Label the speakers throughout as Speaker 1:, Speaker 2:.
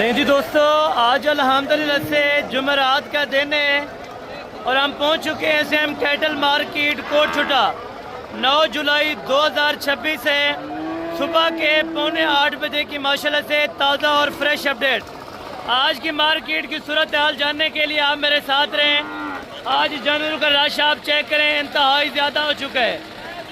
Speaker 1: नहीं जी दोस्तों, आज अल्हम्दुलिल्लाह से जुमेरात का दिन है और हम पहुंच चुके हैं एसएम कैटल मार्केट कोटछुटा। 9 जुलाई 2026 है, सुबह के 7:45 बजे की माशाल्लाह से ताज़ा और फ्रेश अपडेट। आज की मार्केट की सूरत हाल जानने के लिए आप मेरे साथ रहें। आज जानवरों का रश आप चेक करें, इंतहाई ज़्यादा हो चुका है।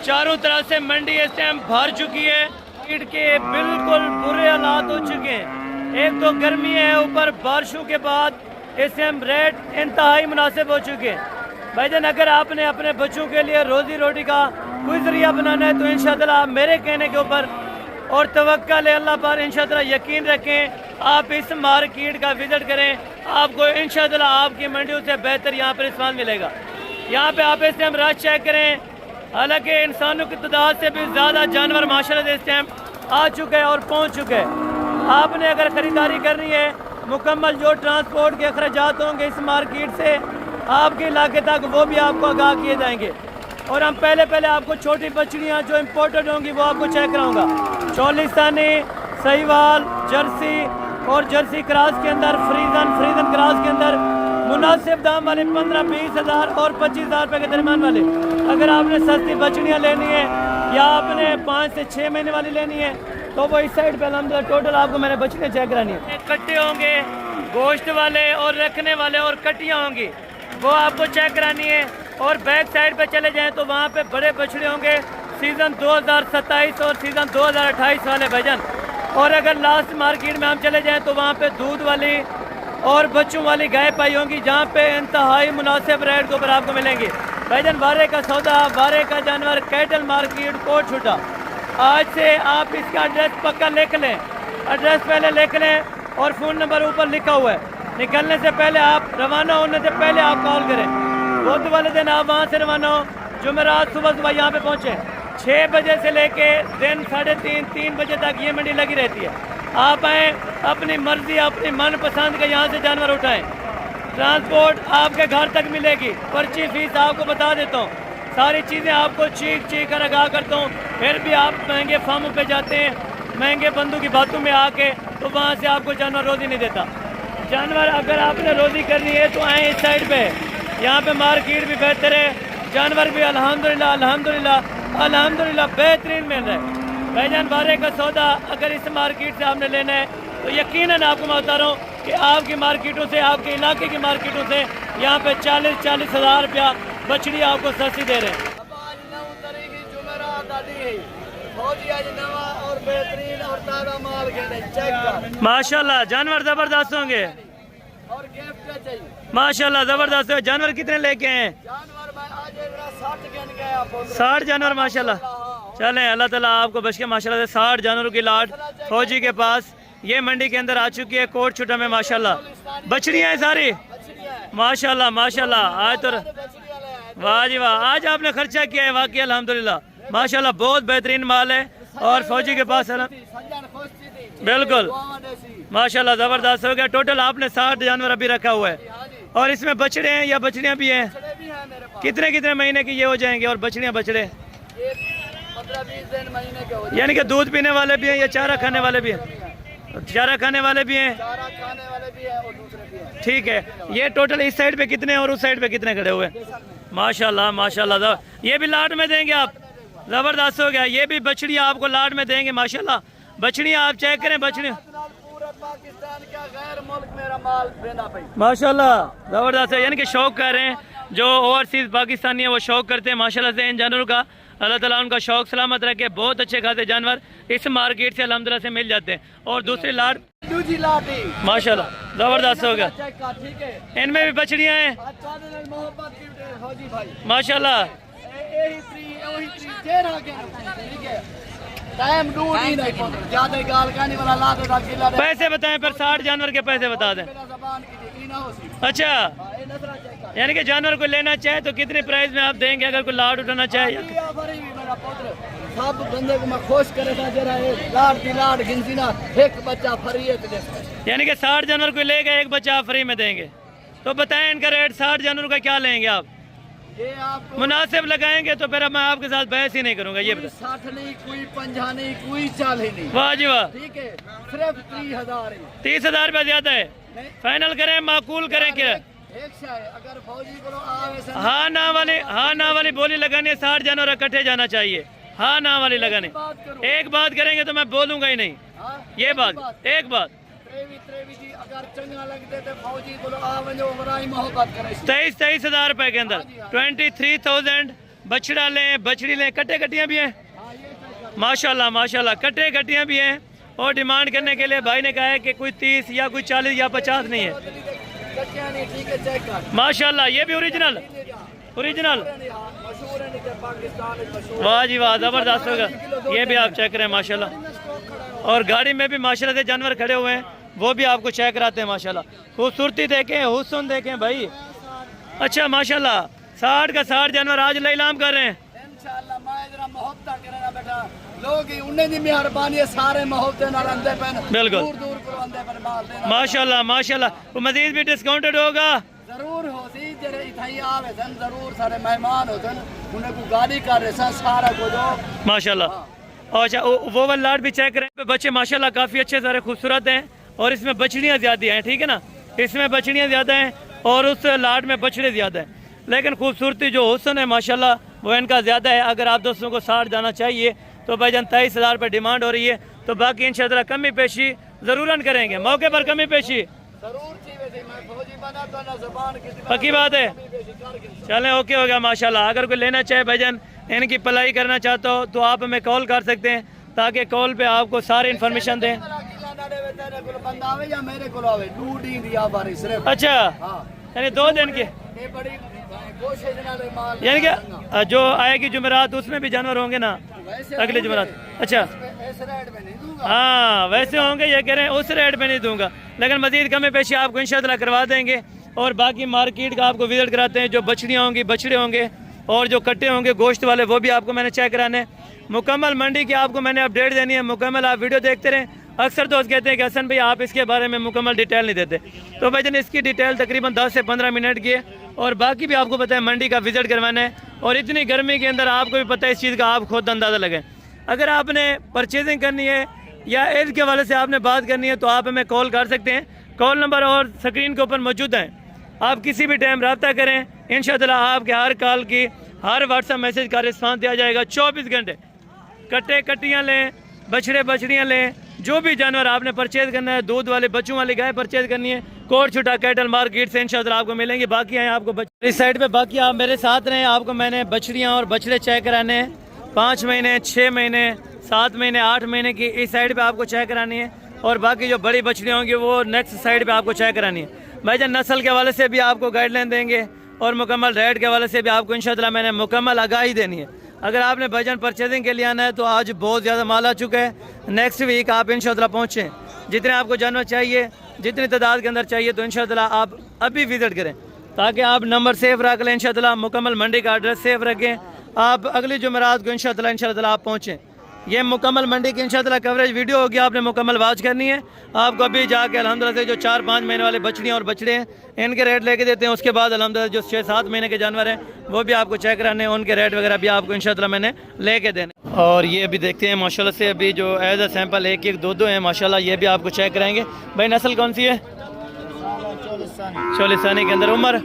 Speaker 1: चारों तरफ से मंडी इस टाइम भर चुकी है। ईद के बिल्कुल बुरे हालात हो चुके हैं। एक तो गर्मी है, ऊपर बारिशों के बाद इस टाइम रेट इंतहाई मुनासिब हो चुके हैं। भाईजान, अगर आपने अपने बच्चों के लिए रोज़ी रोटी का कोई ज़रिया बनाना है तो इंशाअल्लाह आप मेरे कहने के ऊपर और तवक्कल अल्लाह पर इंशाअल्लाह यकीन रखें। आप इस मार्केट का विज़िट करें, आपको इंशाअल्लाह आपकी मंडियों से बेहतर यहाँ पर सामान मिलेगा। यहाँ पे आप इस टाइम रश चेक करें। हालांकि इंसानों की तादाद से भी ज़्यादा जानवर माशाल्लाह से इस टाइम आ चुके हैं और पहुँच चुके हैं। आपने अगर ख़रीदारी करनी है, मुकम्मल जो ट्रांसपोर्ट के अखराजात होंगे इस मार्केट से आपके इलाके तक, वो भी आपको आगाह किए जाएंगे। और हम पहले आपको छोटी बछड़ियाँ जो इम्पोर्टेड होंगी वो आपको चेक कराऊंगा। चौलिस्तानी, सहीवाल, जर्सी और जर्सी क्रॉस के अंदर फ्रीजन क्रॉस के अंदर मुनासिब दाम वाले 15-20 हज़ार और 25,000 रुपये के दरमियान वाले। अगर आपने सस्ती बछड़ियाँ लेनी है या आपने 5 से 6 महीने वाली लेनी है तो वो इस साइड पे अल्हम्दुलिल्लाह टोटल आपको मैंने बछड़ियाँ चेक करानी है। कट्टे होंगे गोश्त वाले और रखने वाले और कट्टियाँ होंगी वो आपको चेक करानी है। और बैक साइड पे चले जाएं तो वहाँ पे बड़े बछड़े होंगे सीज़न 2027 और सीज़न 2028 वाले भजन। और अगर लास्ट मार्केट में हम चले जाएँ तो वहाँ पे दूध वाली और बच्चों वाली गाय पाई होंगी, जहाँ पे इंतहाई मुनासिब रेट के ऊपर आपको मिलेंगे। भाईजान, बारे का सौदा, बारे का जानवर, कैटल मार्केट कोटछुटा। आज से आप इसका एड्रेस पक्का लिख लें, एड्रेस पहले लिख लें और फ़ोन नंबर ऊपर लिखा हुआ है। निकलने से पहले आप रवाना होने से पहले आप कॉल करें। बुध वाले दिन आप वहाँ से रवाना हो, जुमेरात सुबह यहाँ पे पहुँचें। 6 बजे से लेके दिन 3:30 बजे तक ये मंडी लगी रहती है। आप आएँ, अपनी मर्ज़ी अपनी मनपसंद के यहाँ से जानवर उठाएँ। ट्रांसपोर्ट आपके घर तक मिलेगी। पर्ची फीस आपको बता देता हूँ, सारी चीज़ें आपको चीख कर आगाह करता हूँ। फिर भी आप महंगे फार्मों पे जाते हैं, महंगे बंदों की बातों में आके, तो वहाँ से आपको जानवर रोज़ी नहीं देता। जानवर अगर आपने रोज़ी करनी है तो आएँ इस साइड पे। यहाँ पे मार्केट भी बेहतर है, जानवर भी अल्हम्दुलिल्लाह बेहतरीन मिल रहा है। भाईजान, बारे का सौदा अगर इस मार्केट से आपने लेना है तो यकीनन आपको मैं बता रहा हूँ कि आपकी मार्केटों से, आपके इलाके की मार्केटों से यहाँ पे 40-40 हज़ार रुपया बछड़ी आपको सस्ती दे रहे हैं। माशाल्लाह जानवर ज़बरदस्त होंगे, माशाल्लाह ज़बरदस्त है। जानवर कितने लेके आए हैं? 60 जानवर माशाल्लाह। चलें, अल्लाह ताला आपको बख्शे। माशाल्लाह से 60 जानवरों की लाट फौजी के पास ये मंडी के अंदर आ चुकी है कोटछुटा में। माशाल्लाह बछड़ियाँ हैं सारी, माशाल्लाह। आज तो वाह जी वाह, आज आपने खर्चा किया है वाकई अल्हम्दुलिल्लाह। माशाल्लाह बहुत बेहतरीन माल है और फौजी के पास बिल्कुल माशाल्लाह ज़बरदस्त हो गया। टोटल आपने 60 जानवर अभी रखा हुआ है। और इसमें बछड़े हैं या बछड़ियाँ भी हैं? कितने महीने की ये हो जाएंगे? और बछड़ियाँ बछड़े
Speaker 2: 15-20 दिन महीने के हो जाएंगे।
Speaker 1: यानी कि दूध पीने वाले भी हैं या चारा खाने वाले भी हैं? चारा खाने वाले भी हैं,
Speaker 2: चारा खाने वाले भी हैं और दूसरे भी हैं।
Speaker 1: ठीक है। ये टोटल इस साइड पे कितने और उस साइड पे कितने खड़े हुए? माशाल्लाह। ये भी लाट में देंगे आप? ज़बरदस्त हो गया। ये भी बछड़ियाँ आपको लाट में देंगे माशाल्लाह। बछड़ियाँ आप चेक करें, बछड़ियाँ
Speaker 2: पाकिस्तान का गैर मुल्क मेरा माल देना भाई
Speaker 1: माशाल्लाह ज़बरदस्त है। यानी कि शौक कर रहे हैं, जो ओवरसीज़ पाकिस्तानी है वो शौक करते हैं माशाल्लाह से इन जानवरों का। अल्लाह ताला उनका शौक सलामत रखे। बहुत अच्छे खासे जानवर इस मार्केट से अल्हम्दुलिल्लाह से मिल जाते हैं। और दूसरी लाट माशाल्लाह ज़बरदस्त हो गया। इनमें भी बछड़ियाँ हैं माशाल्लाह। पैसे बताएं पर 60 जानवर के पैसे बता दें। अच्छा, यानी कि जानवर को लेना चाहे तो कितने प्राइस में आप देंगे अगर कोई लाट उठाना चाहे?
Speaker 2: सब बंदे को मैं खुश करे था जरा लाट दी लाट गिनती ना, एक बच्चा फ्री है।
Speaker 1: यानी कि 60 जानवर को लेगा एक बच्चा फ्री में देंगे। तो बताएं इनका रेट 60 जानवर का क्या लेंगे आप?
Speaker 2: ये आपको
Speaker 1: मुनासिब लगाएंगे तो फिर मैं आपके साथ बहस ही नहीं करूंगा। ये
Speaker 2: कोई
Speaker 1: बता
Speaker 2: 60 नहीं, कोई 50 नहीं, कोई 40 नहीं।
Speaker 1: वाह जी वाह,
Speaker 2: ठीक है, सिर्फ 30,000 है।
Speaker 1: 30,000 रुपया ज्यादा है,
Speaker 2: नहीं,
Speaker 1: फाइनल करें, माकूल करें क्या?
Speaker 2: एक से है, अगर फौजी को आवे से
Speaker 1: हाँ ना वाली बोली लगानी है, 60 जानवर इकट्ठे जाना चाहिए। हाँ ना वाली लगानी,
Speaker 2: बात करो।
Speaker 1: एक बात करेंगे तो मैं बोलूंगा ही नहीं।
Speaker 2: हाँ,
Speaker 1: ये बात एक बात
Speaker 2: त्रेवी जी अगर चंगा लगते तो फौजी को आवे जो बराई मोहब्बत करे।
Speaker 1: 23,000 रुपए के अंदर 23,000 बछड़ा लें, बछड़ी लें, कट्टे कट्टियाँ भी हैं
Speaker 2: हाँ, ये तो
Speaker 1: माशाल्लाह कट्टे कट्टियाँ भी हैं। और डिमांड करने के लिए भाई ने कहा है कि कोई 30 या कोई 40 या 50 नहीं है।
Speaker 2: कच्चा नहीं, ठीक है, चेक कर।
Speaker 1: माशाल्लाह ये भी ओरिजिनल
Speaker 2: मशहूर है, नहीं पाकिस्तान में मशहूर।
Speaker 1: वाह जी वाह, जबरदस्त होगा। ये भी आप चेक करें माशाल्लाह। और गाड़ी में भी माशाल्लाह से जानवर खड़े हुए हैं, वो भी आपको चेक कराते हैं माशाल्लाह। खूबसूरती देखें, हुस्न देखें भाई। अच्छा माशाल्लाह 60 का 60 जानवर आज लीलाम कर रहे हैं।
Speaker 2: इंशाअल्लाह मैं जरा मोहब्बत करना बेटा, लोग ही उन्हें दी मेहरबानी है, सारे मोहब्बत नाल अंदे पेन
Speaker 1: बिल्कुल।
Speaker 2: दूर को अंदे पर मार देना।
Speaker 1: माशाल्लाह वो मजीद भी डिस्काउंटेड होगा।
Speaker 2: जरूर हो सी जेरे इथाई आवे सन, जरूर सारे मेहमान होतन, उन्हें को गाड़ी कर रहे सन सारा को जो
Speaker 1: माशाल्लाह। और अच्छा वो वाला लाट भी चेक करें। बच्चे माशाल्लाह काफ़ी अच्छे सारे खूबसूरत हैं और इसमें बछड़ियाँ ज़्यादा हैं, ठीक है ना, इसमें बछड़ियाँ ज़्यादा हैं और उस लाट में बछड़े ज़्यादा हैं, लेकिन खूबसूरती जो हुस्न है माशाल्लाह वो इनका ज़्यादा है। अगर आप दोस्तों को 60 जाना चाहिए तो भाईजान 23,000 रुपये डिमांड हो रही है। तो बाकी इंशाअल्लाह कमी पेशी ज़रूरन करेंगे, मौके पर कमी पेशी
Speaker 2: जरूर थी। वैसे मैं फौजी बना तो ना ज़बान की
Speaker 1: पक्की बात है। चलें ओके हो गया माशाल्लाह। अगर कोई लेना चाहे भाईजान, इनकी पलाई करना चाहता हो तो आप हमें कॉल कर सकते हैं ताकि कॉल पे आपको सारी इन्फॉर्मेशन दें। अच्छा यानी 2 दिन के, यानी कि जो आएगी जुमेरात उसमें भी जानवर होंगे ना अगले जुमेरात? अच्छा हाँ वैसे होंगे, ये कह रहे हैं उस रेट में नहीं दूंगा, लेकिन मजीद कमी पेशी आपको इंशाअल्लाह करवा देंगे। और बाकी मार्केट का आपको विजिट कराते हैं, जो बछड़ियाँ होंगी, बछड़े होंगे और जो कट्टे होंगे गोश्त वाले, वो भी आपको मैंने चेक कराने हैं। मुकम्मल मंडी की आपको मैंने अपडेट देनी है, मुकम्मल आप वीडियो देखते रहें। अक्सर दोस्त कहते हैं कि हसन भाई आप इसके बारे में मुकम्मल डिटेल नहीं देते, तो भाईजान इसकी डिटेल तकरीबन 10 से 15 मिनट की है। और बाकी भी आपको पता है मंडी का विजिट करवाना है, और इतनी गर्मी के अंदर आपको भी पता है इस चीज़ का, आप खुद अंदाज़ा लगाएं। अगर आपने परचेजिंग करनी है या एज के हवाले से आपने बात करनी है तो आप हमें कॉल कर सकते हैं। कॉल नंबर और स्क्रीन के ऊपर मौजूद हैं, आप किसी भी टाइम रब्ता करें, इंशाअल्लाह आपके हर कॉल की, हर व्हाट्सएप मैसेज का रिस्पांस दिया जाएगा 24 घंटे। कट्टे कट्टियाँ लें, बछड़े बछड़ियाँ लें, जो भी जानवर आपने परचेज करना है, दूध वाले बच्चों वाली गाय परचेज करनी है, कोट छुटा कैटल मार्केट से इंशाअल्लाह आपको मिलेंगे। बाकी हैं आपको इस साइड पे, बाकी आप मेरे साथ रहें, आपको मैंने बछड़ियाँ और बछड़े चेक कराने हैं। 5 महीने, 6 महीने, 7 महीने, 8 महीने की इस साइड पे आपको चेक करानी है, और बाकी जो बड़ी बछड़ियाँ होंगी वो नेक्स्ट साइड पे आपको चेक करानी है। भाईजान नस्ल के हवाले से भी आपको गाइडलाइन देंगे और मुकम्मल रेट के हवाले से भी आपको इंशाअल्लाह मैंने मुकम्मल आगाही देनी है। अगर आपने भाईजान परचेजिंग के लिए आना है तो आज बहुत ज़्यादा माल आ चुका है, नेक्स्ट वीक आप इंशाअल्लाह पहुँचें। जितने आपको जानवर चाहिए, जितनी तादाद के अंदर चाहिए, तो इंशाअल्लाह आप अभी विज़िट करें ताकि आप नंबर सेव रख लें, इंशाअल्लाह मुकम्मल मंडी का एड्रेस सेव रखें, आप अगली जुमेरात को इंशाअल्लाह आप पहुँचें। ये मुकम्मल मंडी की इंशाअल्लाह कवरेज वीडियो होगी, आपने मुकम्मल वॉच करनी है। आपको अभी जाके अल्हम्दुलिल्लाह से जो 4-5 महीने वाले बछड़ियाँ और बछड़े हैं इनके रेट लेके देते हैं। उसके बाद अल्हम्दुलिल्लाह जो 6-7 महीने के जानवर हैं वो भी आपको चेक कराने हैं, उनके रेट वगैरह भी आपको इंशाअल्लाह मैंने लेके देने। और ये भी देखते हैं माशाल्लाह से, अभी जो एज अ सैंपल 1-1, 2-2 हैं माशाल्लाह, ये भी आपको चेक कराएंगे। भाई नस्ल कौन सी है? चौलिस्तानी के अंदर, उम्र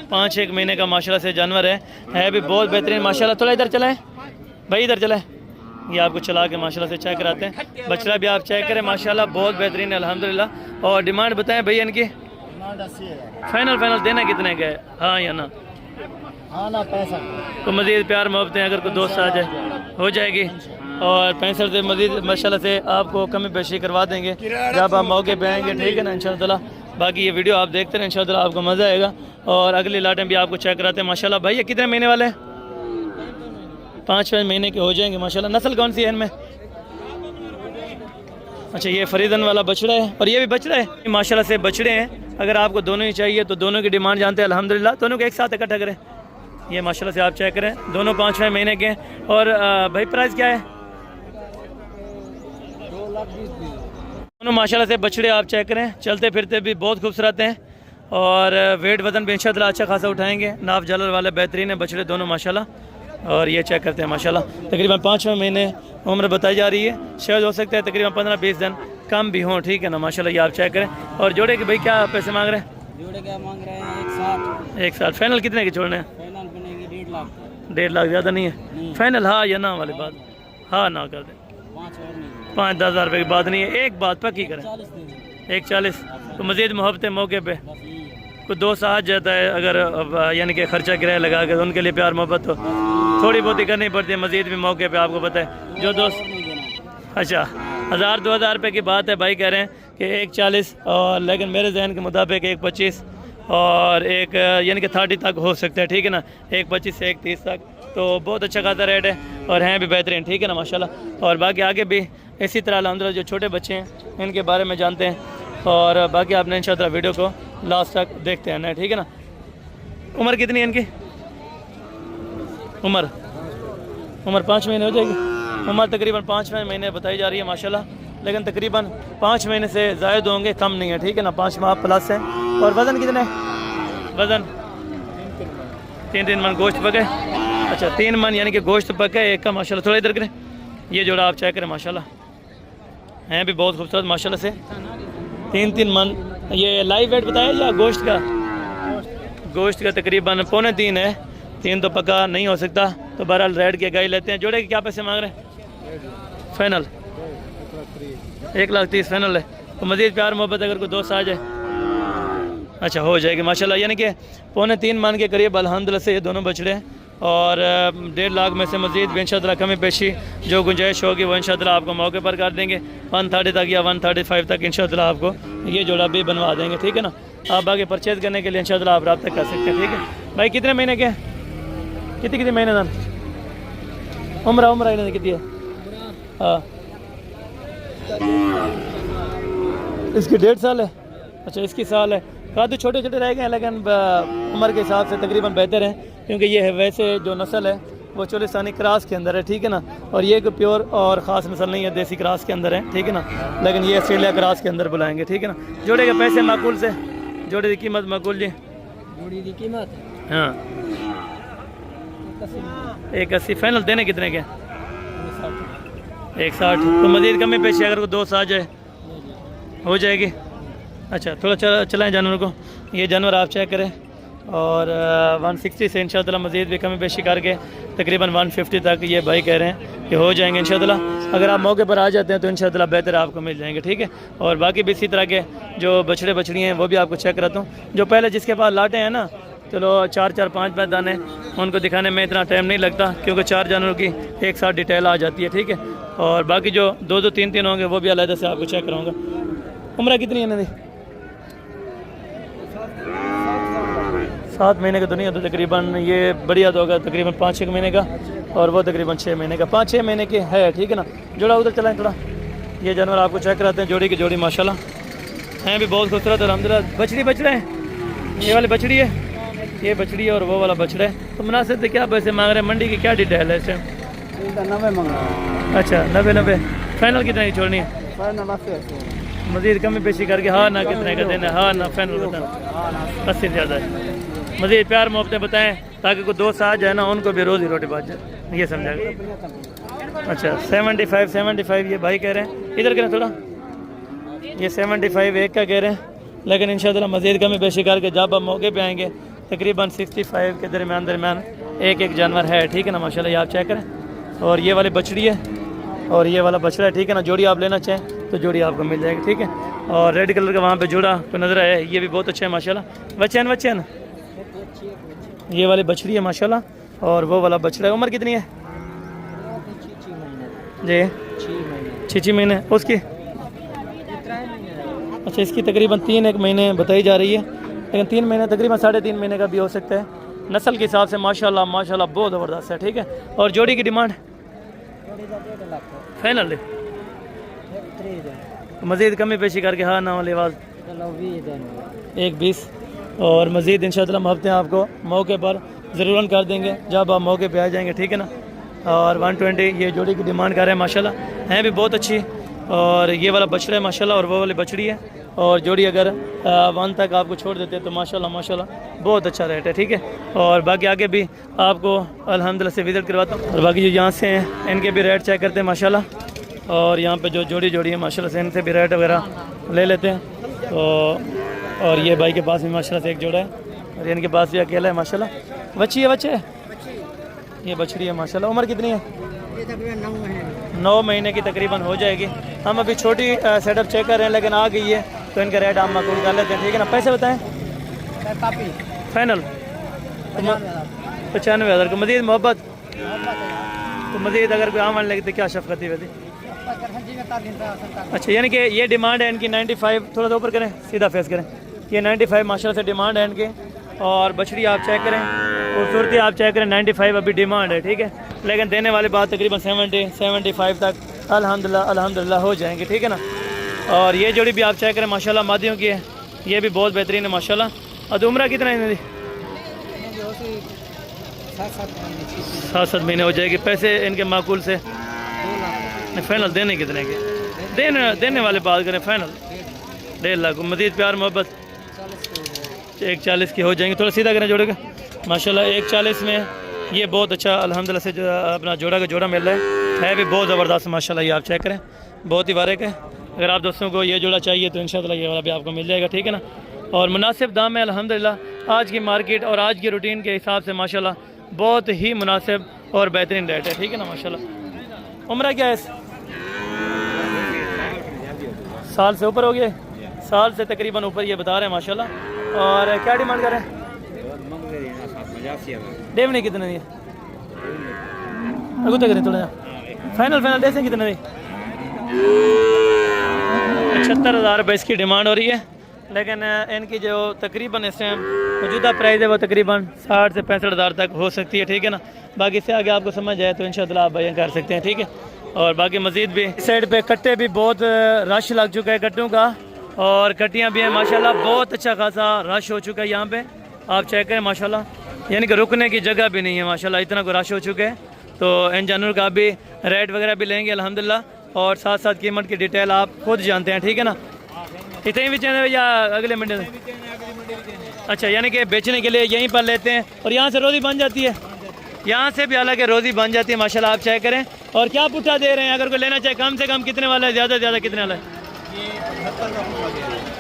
Speaker 1: 5-1 महीने का माशाल्लाह से जानवर है भी बहुत बेहतरीन माशाल्लाह। थोड़ा इधर चलाएं भाई, इधर चलाएं, ये आपको चला के माशाल्लाह से चेक कराते हैं। बछड़ा भी आप चेक करें माशाल्लाह बहुत बेहतरीन है अल्हम्दुलिल्लाह। और डिमांड बताएं भैया इनकी, फाइनल देना कितने का है? हाँ या ना?
Speaker 2: हाँ ना, पैसा
Speaker 1: तो मज़ीद प्यार मोहब्बतें अगर कोई दोस्त आ जाए हो जाएगी। और 65 से मज़ीद माशाल्लाह से आपको कमी पेशी करवा देंगे जब आप मौके पे आएंगे, ठीक है ना इंशाअल्लाह। बाकी ये वीडियो आप देखते रहें, इंशाअल्लाह आपको मज़ा आएगा। और अगली लाटें भी आपको चेक कराते हैं माशाल्लाह। भाई ये कितने महीने वाले हैं? 5-5 महीने के हो जाएंगे माशाल्लाह। नस्ल कौन सी है इनमें? अच्छा ये फरीदन वाला बछड़ा है और ये भी बछड़ा है माशाल्लाह से, बछड़े हैं। अगर आपको दोनों ही चाहिए तो दोनों की डिमांड जानते हैं अल्हम्दुलिल्लाह, दोनों को एक साथ इकट्ठा करें। ये माशाल्लाह से आप चेक करें, दोनों 5-6 महीने के हैं। और भाई प्राइस क्या है?
Speaker 2: 2,20,000।
Speaker 1: दोनों माशाल्लाह से बछड़े आप चेक करें, चलते फिरते भी बहुत खूबसूरत हैं और वेट वज़न भी इंशाल्लाह अच्छा खासा उठाएंगे। नाप जालर वाले बेहतरीन है बछड़े दोनों माशाल्लाह। और ये चेक करते हैं माशाल्लाह, तकरीबन 5वें महीने उम्र बताई जा रही है। शायद हो सकता है तकरीबन 15-20 दिन कम भी हों, ठीक है ना माशाल्लाह। ये आप चेक करें। और जोड़े के भाई क्या पैसे मांग रहे हैं?
Speaker 2: जोड़े क्या मांग रहे हैं? 160।
Speaker 1: 160। फाइनल कितने के छोड़ने हैं?
Speaker 2: फाइनल बनेगी 1.5 लाख।
Speaker 1: 1.5 लाख ज़्यादा नहीं है? फाइनल हाँ या ना वाली बात? हाँ ना कर दें। 5-10 हज़ार रुपये की बात नहीं है। एक बात पक्की करें, 140 तो मज़ीद मोहब्बत मौके पे कोई दोस्त आ जाता है अगर यानी कि खर्चा किराया लगा कर, उनके लिए प्यार मोहब्बत तो थोड़ी बहुत ही करनी पड़ती है। मज़ीद भी मौके पे आपको पता है जो दोस्त। अच्छा 1000-2000 रुपये की बात है। भाई कह रहे हैं कि 140 और लेकिन मेरे जहन के मुताबिक 125 और एक यानी कि 30 तक हो सकता है, ठीक है ना। 125 से 130 तक तो बहुत अच्छा खासा रेट है और हैं भी बेहतरीन, ठीक है ना माशाल्लाह। और बाकी आगे भी इसी तरह अल्हम्दुलिल्लाह जो छोटे बच्चे हैं इनके बारे में जानते हैं और बाकी आपने इंशाल्लाह वीडियो को लास्ट तक देखते हैं ना, ठीक है ना। उम्र कितनी है इनकी? उम्र 5 महीने हो जाएगी। उम्र तकरीबन 5 महीने बताई जा रही है माशाल्लाह, लेकिन तकरीबन 5 महीने से ज़ायद होंगे, कम नहीं है, ठीक है ना। 5 माह प्लस है। और वज़न कितने? वज़न 3 मन गोश्त पके। अच्छा 3 मन यानी कि गोश्त पके, एक का माशाल्लाह। थोड़ा इधर करें, ये जोड़ा आप चेक करें माशाल्लाह, हैं भी बहुत खूबसूरत माशाल्लाह से। 3 मन। ये लाइव वेट बताया या गोश्त का? गोश्त का तकरीबन 2.25 है। 3 तो पक्का नहीं हो सकता, तो बहरहाल रेड के गाय लेते हैं। जोड़े के क्या पैसे मांग रहे हैं? फाइनल 130,000 फाइनल है। तो मज़ीद प्यार मोहब्बत अगर कोई दोस्त आ जाए अच्छा हो जाएगी माशाल्लाह। यानी कि 2.25 मन के करीब अल्हम्दुलिल्लाह से ये दोनों बछड़े हैं। और 1.5 लाख में से मज़ीद भी इंशाल्लाह कमी पेशी जो गुंजाइश होगी वो इंशाल्लाह आपको मौके पर कर देंगे। 130 तक या 135 तक इंशाल्लाह आपको ये जोड़ा भी बनवा देंगे, ठीक है ना। आप आगे परचेज़ करने के लिए इंशाल्लाह आप रब्ता कर सकते हैं, ठीक है भाई। कितने महीने के? कितने महीने दान उम्र इन्हें कितनी है? हाँ इसकी 1.5 साल है। अच्छा इसकी साल है। कादू छोटे छोटे रह गए हैं लेकिन उम्र के हिसाब से तकरीबन बेहतर है, क्योंकि ये है वैसे जो नस्ल है वो चोलिस्तानी क्रॉस के अंदर है, ठीक है ना। और ये कोई प्योर और ख़ास नस्ल नहीं है, देसी क्रॉस के अंदर है, ठीक है ना। लेकिन ये ऑस्ट्रेलिया क्रॉस के अंदर बुलाएंगे, ठीक है ना। जोड़े के पैसे माकूल से? जोड़े की कीमत माकूल जी?
Speaker 2: जोड़ी की कीमत
Speaker 1: हाँ 180 फाइनल। देने कितने के? 160। तो मज़ीद कमी पेशी अगर कोई दोस्त आ जाए हो जाएगी। अच्छा थोड़ा चलाएं जानवर को। ये जानवर आप चेक करें। और 160 से इंशाल्लाह मज़ीद भी कमी पेशी करके तकरीबन 150 तक ये भाई कह रहे हैं कि हो जाएंगे इंशाल्लाह। अगर आप मौके पर आ जाते हैं तो इंशाल्लाह बेहतर आपको मिल जाएंगे, ठीक है। और बाकी भी इसी तरह के जो बछड़े बछड़ियाँ हैं वो भी आपको चेक कराता हूँ। जो पहले जिसके पास लाटे हैं ना, चलो 4-4, 5-5 दाने, उनको दिखाने में इतना टाइम नहीं लगता क्योंकि 4 जानवरों की एक साथ डिटेल आ जाती है, ठीक है। और बाकी जो 2-2, 3-3 होंगे वो भी अलग से आपको चेक कराऊँगा। उम्र कितनी है इन्हें? 7 महीने का दुनिया तो तकरीबन ये बढ़िया तो होगा तकरीबन 5-6 महीने का, और वो तकरीबन 6 महीने का, 5-6 महीने के है, ठीक है ना। जोड़ा उधर चलाएं थोड़ा। ये जानवर आपको चेक कराते हैं जोड़ी की जोड़ी माशाल्लाह हैं भी बहुत खूबसूरत अल्हम्दुलिल्लाह। बछड़े हैं, ये वाली बछड़ी है, ये बछड़ी है और वो वाला बछड़ा है। तो मुनासिब से क्या पैसे मांग रहे हैं? मंडी की क्या डिटेल है इस टाइम?
Speaker 2: 90 मांग रहा है।
Speaker 1: अच्छा 90। फाइनल कितना की छोड़नी है?
Speaker 2: फाइनल 80।
Speaker 1: मज़ीद कमी पेशी करके हाँ ना कितने का देना है? हाँ ना फाइनल बताना 80 ज़्यादा है। मज़ीद प्यार मोहब्बतें बताएं ताकि कोई दोस्त आ जाए ना, उनको भी रोज़ी रोटी बात जाए, ये समझा। अच्छा 75 ये भाई कह रहे हैं। इधर करें थोड़ा। ये 75 एक का कह रहे हैं, लेकिन इंशाल्लाह मज़ीद कमी पेशी करके जब आप मौके पे आएंगे तकरीबन 65 के दरमियान एक जानवर है, ठीक है ना माशाल्लाह। ये आप चेक करें। और ये वाली बछड़ी है और ये वाला बछड़ा है, ठीक है ना। जोड़ी आप लेना चाहें तो जोड़ी आपको मिल जाएगी, ठीक है। और रेड कलर का वहाँ पे जोड़ा को नज़र आया है, ये भी बहुत अच्छा है माशाल्लाह। बच्चे हैं ये वाली बछड़ी है माशाल्लाह और वो वाला बछड़ा है। उम्र कितनी है जी? 6 महीने। उसकी अच्छा इसकी तकरीबन 3 महीने बताई जा रही है, लेकिन 3 महीने तकरीबन 3.5 महीने का भी हो सकता है। नस्ल के हिसाब से माशाल्लाह बहुत ज़बरदस्त है, ठीक है। और जोड़ी की डिमांड फाइनल मज़ीद कमी पेशी करके हाँ ना वाली आवाज़ 120। और मज़ीद इंशाअल्लाह मोहब्बतें आपको मौके पर ज़रूर कर देंगे जब आप मौके पे आ जाएंगे, ठीक है ना। और 120 ये जोड़ी की डिमांड कर रहे हैं माशाल्लाह, हैं भी बहुत अच्छी। और ये वाला बछड़ा है माशाल्लाह, और वो वाली बछड़ी है। और जोड़ी अगर 1 तक आपको छोड़ देते हैं तो माशाल्लाह माशाल्लाह बहुत अच्छा रेट है, ठीक है। और बाकी आगे भी आपको अल्हम्दुलिल्लाह से विज़िट करवाता हूँ। और बाकी जो यहाँ से हैं इनके भी रेट चेक करते हैं माशाल्लाह। और यहाँ पे जो जोड़ी है माशाल्लाह से इनसे भी रेट वगैरह ले लेते हैं। तो और ये भाई के पास भी माशाल्लाह से एक जोड़ा है, और इनके पास भी अकेला है माशाल्लाह। बच्ची है, बच्चे ये बछड़ी है माशाल्लाह। उम्र कितनी है?
Speaker 2: ये तकरीबन 9 महीने
Speaker 1: 9 महीने की तकरीबन हो जाएगी। हम अभी छोटी सेटअप चेक कर रहे हैं, लेकिन आ गई है तो इनका रेट हम माकूल कर लेते हैं, ठीक है ना। पैसे बताएं
Speaker 2: काफ़ी
Speaker 1: फाइनल 95,000 का। मज़ीद मोहब्बत तो मज़ीद अगर कोई आम लगे तो क्या शफकती वैसे? अच्छा, यानी कि ये डिमांड है इनकी 95, थोड़ा सा ऊपर करें, सीधा फेस करें। ये 95 माशाल्लाह से डिमांड है इनके। और बछड़ी आप चेक करें, खूबसूरती आप चेक करें, 95 अभी डिमांड है, ठीक है। लेकिन देने वाले बात तकरीबन 70-75 तक अल्हम्दुलिल्लाह हो जाएंगे, ठीक है ना। और ये जोड़ी भी आप चेक करें माशाल्लाह मादियों की है, ये भी बहुत बेहतरीन है माशाल्लाह। और उम्र कितना है इनकी? 7-7 महीने हो जाएगी। पैसे इनके माकूल से फाइनल देने कितने के? देने वाले बात करें, फाइनल 1.5 लाख। मज़ीद प्यार मोहब्बत 140 की हो जाएंगे। थोड़ा सीधा करें जोड़े का माशाल्लाह। 140 में ये बहुत अच्छा अल्हम्दुलिल्लाह से जो अपना जोड़ा का जोड़ा मिल रहा है भी बहुत ज़बरदस्त माशाल्लाह। ये आप चेक करें, बहुत ही बारीक है। अगर आप दोस्तों को ये जोड़ा चाहिए तो इंशाल्लाह ये वाला भी आपको मिल जाएगा, ठीक है ना। और मुनासिब दाम में अल्हम्दुलिल्लाह आज की मार्केट और आज की रूटीन के हिसाब से माशाल्लाह बहुत ही मुनासिब और बेहतरीन रेट है, ठीक है ना माशाल्लाह। उम्र क्या है? साल से ऊपर हो गया, साल से तकरीबन ऊपर ये बता रहे हैं माशाल्लाह। और क्या डिमांड कर रहे हैं? डेवनी कितने दी? अगू तक थोड़ा फाइनल ऐसे कितने दी? 75,000 रुपये इसकी डिमांड हो रही है। लेकिन इनकी जो तकरीबन इस टाइम मौजूदा प्राइस है वो तकरीबन 60 से 65,000 तक हो सकती है, ठीक है ना। बाकी इससे आगे आपको समझ आए तो इंशाल्लाह आप बयान कर सकते हैं, ठीक है। और बाकी मज़ीद भी इस साइड पे कट्टे भी बहुत रश लग चुका है कट्टों का, और कट्टियाँ भी हैं माशाल्लाह। बहुत अच्छा खासा रश हो चुका है यहाँ पे, आप चेक करें माशाल्लाह। यानी कि रुकने की जगह भी नहीं है माशाल्लाह, इतना को रश हो चुके हैं। तो इन जानवर का भी रेट वगैरह भी लेंगे अल्हम्दुलिल्लाह, और साथ साथ कीमत की डिटेल आप खुद जानते हैं, ठीक है ना। इतने भी चैनल या अगले मंडे से? अच्छा, यानी कि बेचने के लिए यहीं पर लेते हैं और यहाँ से रोज़ी बन जाती है। यहाँ से भी हालांकि रोज़ी बन जाती है माशाल्लाह, आप चेक करें। और क्या पुट्ठा दे रहे हैं? अगर कोई लेना चाहे कम से कम कितने वाला है? ज़्यादा से ज़्यादा कितने वाला है?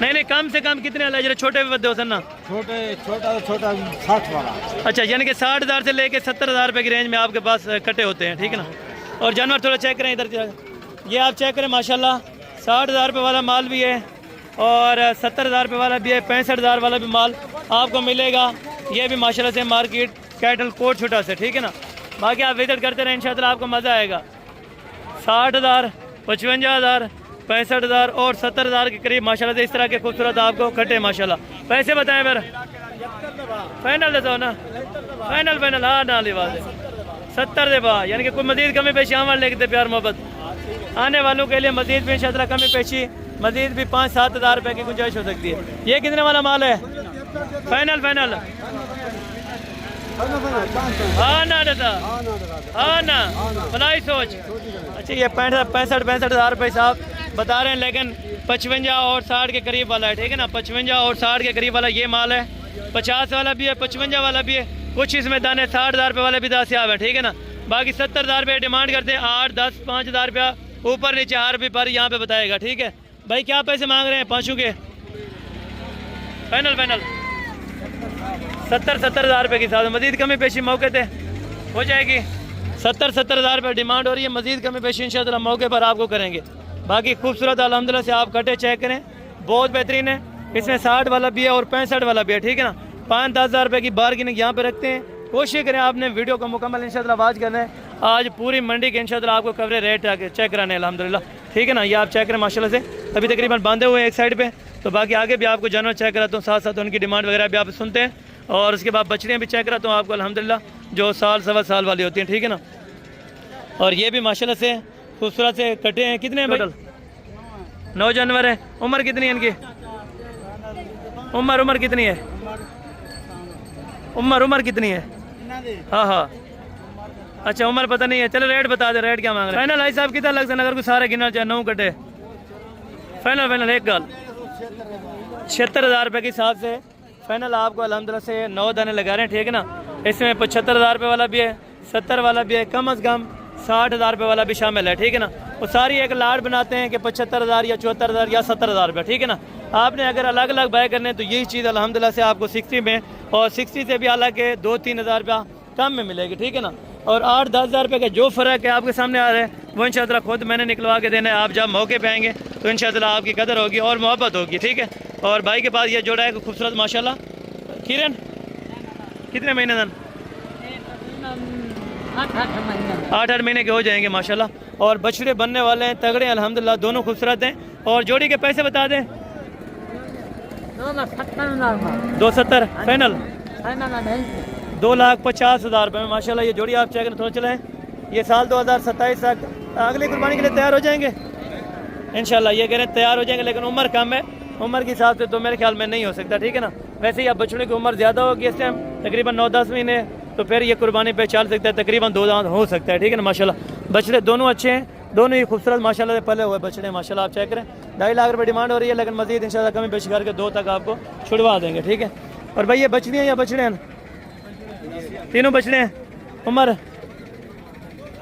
Speaker 1: नहीं कम से कम कितने वाला है? जरा छोटे भी बदे हो सर ना, छोटा 60 वाला। अच्छा, यानी कि 60,000 से लेके 70,000 रुपये की रेंज में आपके पास कटे होते हैं, ठीक है ना। और जानवर थोड़ा चेक करें इधर, ये आप चेक करें माशाल्लाह। 60,000 रुपये वाला माल भी है और 70,000 रुपये वाला भी है, 65,000 वाला भी माल आपको मिलेगा। ये भी माशाल्लाह से मार्केट कैटल कोट छोटा से, ठीक है ना। बाकी आप विजिट करते रहें, इंशाल्लाह आपको मज़ा आएगा। 60,000, 55,000, 65,000 और 70,000 के करीब माशाल्लाह से इस तरह के खूबसूरत आपको कटे माशाल्लाह। पैसे बताएं फिर? फाइनल देता हो ना? फाइनल हाँ ना लिवाज 70 दे बा, यानी कि कोई मजीद कमी पेशी आवाज लेके प्यार मोहब्बत आने वालों के लिए मजीद भी इंशाल्लाह कमी पेशी, मजीद भी 5-7 हज़ार रुपये की गुंजाइश हो सकती है। ये कितने वाला माल है? फाइनल हाँ ना दादा, हाँ ना भलाई सोच। अच्छा, ये 65 हज़ार रुपये साहब बता रहे हैं, लेकिन 55 और 60 के करीब वाला है, ठीक है ना। 55 और 60 के करीब वाला ये माल है। 50 वाला भी है, 55 वाला भी है, कुछ इसमें दाने 60,000 रुपये वाले भी दस्याब है, ठीक है ना। बाकी 70,000 रुपये डिमांड करते हैं, 8, 10, 5,000 रुपया ऊपर नीचे हर भी पर यहाँ पे बताएगा, ठीक है भाई। क्या पैसे मांग रहे हैं पाँचों के? फाइनल 70,000 रुपये के साथ मजीद कमी पेशी मौके पे हो जाएगी। 70,000 रुपये डिमांड हो रही है, मजीद कमी पेशी इंशाल्लाह मौके पर आपको करेंगे। बाकी खूबसूरत अल्हम्दुलिल्लाह से आप कटे चेक करें, बहुत बेहतरीन है। इसमें 60 वाला भी है और 65 वाला भी है, ठीक है ना। 5-10 हज़ार रुपये की बार्गेनिंग यहाँ पे रखते हैं। कोशिश करें आपने वीडियो को मुकम्मल इंशाल्लाह वाच करना है। आज पूरी मंडी के इंशाल्लाह आपको कवरेज रेट आके चेक कराने अल्हम्दुलिल्लाह, ठीक है ना। ये आप चेक करें माशाल्लाह से, अभी तकरीबन बांधे हुए हैं एक साइड पे। तो बाकी आगे भी आपको जानवर चेक कराता हूँ, साथ साथ उनकी डिमांड वगैरह भी आप सुनते हैं। और उसके बाद बछड़ियाँ भी चेक कराता हूँ आपको अल्हम्दुलिल्लाह, जो साल सवा साल वाली होती हैं, ठीक है ना। और ये भी माशाल्लाह से खूबसूरत से कटे हैं। कितने हैं बटल? 9 जानवर है। उम्र कितनी है इनकी? उम्र कितनी है? उम्र कितनी है? हाँ अच्छा, उम्र पता नहीं है। चलो रेट बता दे, रेट क्या मांग रहे हैं? फाइनल भाई साहब कितना लग सकता? अगर कोई सारे गिना चाहे 9 कटे फाइनल फाइनल एक गाल 76,000 रुपये के हिसाब से फाइनल आपको अल्हम्दुलिल्लाह से 9 दाने लगा रहे हैं, ठीक है ना। इसमें 75,000 रुपये वाला भी है, 70 वाला भी है, कम अज़ कम 60,000 रुपये वाला भी शामिल है, ठीक है ना। वो सारी एक लाट बनाते हैं कि 75,000 या 74,000 या 70,000 रुपये, ठीक है ना। आपने अगर अलग अलग बाय करने हैं तो यही चीज़ अल्हम्दुलिल्लाह से आपको 60 में और 60 से भी हालांकि 2-3 हज़ार रुपया कम में मिलेगी, ठीक है ना। और 8-10 हज़ार रुपये का जो फ़र्क है आपके सामने आ रहा है वो इंशाअल्लाह खुद मैंने निकलवा के देना है। आप जब मौके पे आएंगे तो इंशाअल्लाह आपकी कदर होगी और मोहब्बत होगी, ठीक है। और भाई के पास ये जोड़ा है खूबसूरत माशाल्लाह। किरण कितने महीने दन? 8-8 महीने के हो जाएंगे माशाल्लाह। और बछड़े बनने वाले हैं, तगड़े हैं अल्हम्दुलिल्लाह, दोनों खूबसूरत हैं। और जोड़ी के पैसे बता दें। 270 फाइनल 2,50,000 रुपये में माशाल्लाह ये जोड़ी आप चेक करें। थोड़ा चलाएं, ये साल 2027 तक अगली कुर्बानी के लिए तैयार हो जाएंगे इंशाल्लाह। ये कह रहे हैं तैयार हो जाएंगे, लेकिन उम्र कम है, उम्र के हिसाब से तो मेरे ख्याल में नहीं हो सकता, ठीक है ना। वैसे ही अब बछड़े की उम्र ज़्यादा होगी इस टाइम, तकरीबन 9-10 महीने, तो फिर ये कुर्बानी पे चल सकता है, तकरीबन 2 दांत हो सकता है, ठीक है ना माशाल्लाह। बछड़े दोनों अच्छे हैं, दोनों ही खूबसूरत माशाल्लाह से पले हुए बछड़े माशाल्लाह। आप चेक करें, 2.5 लाख रुपये डिमांड हो रही है, लेकिन मजीद इंशाल्लाह कमी पेश करके 2 तक आपको छुड़वा देंगे, ठीक है। और भाई ये बछड़ियाँ या बछड़े हैं? तीनों बछड़े हैं।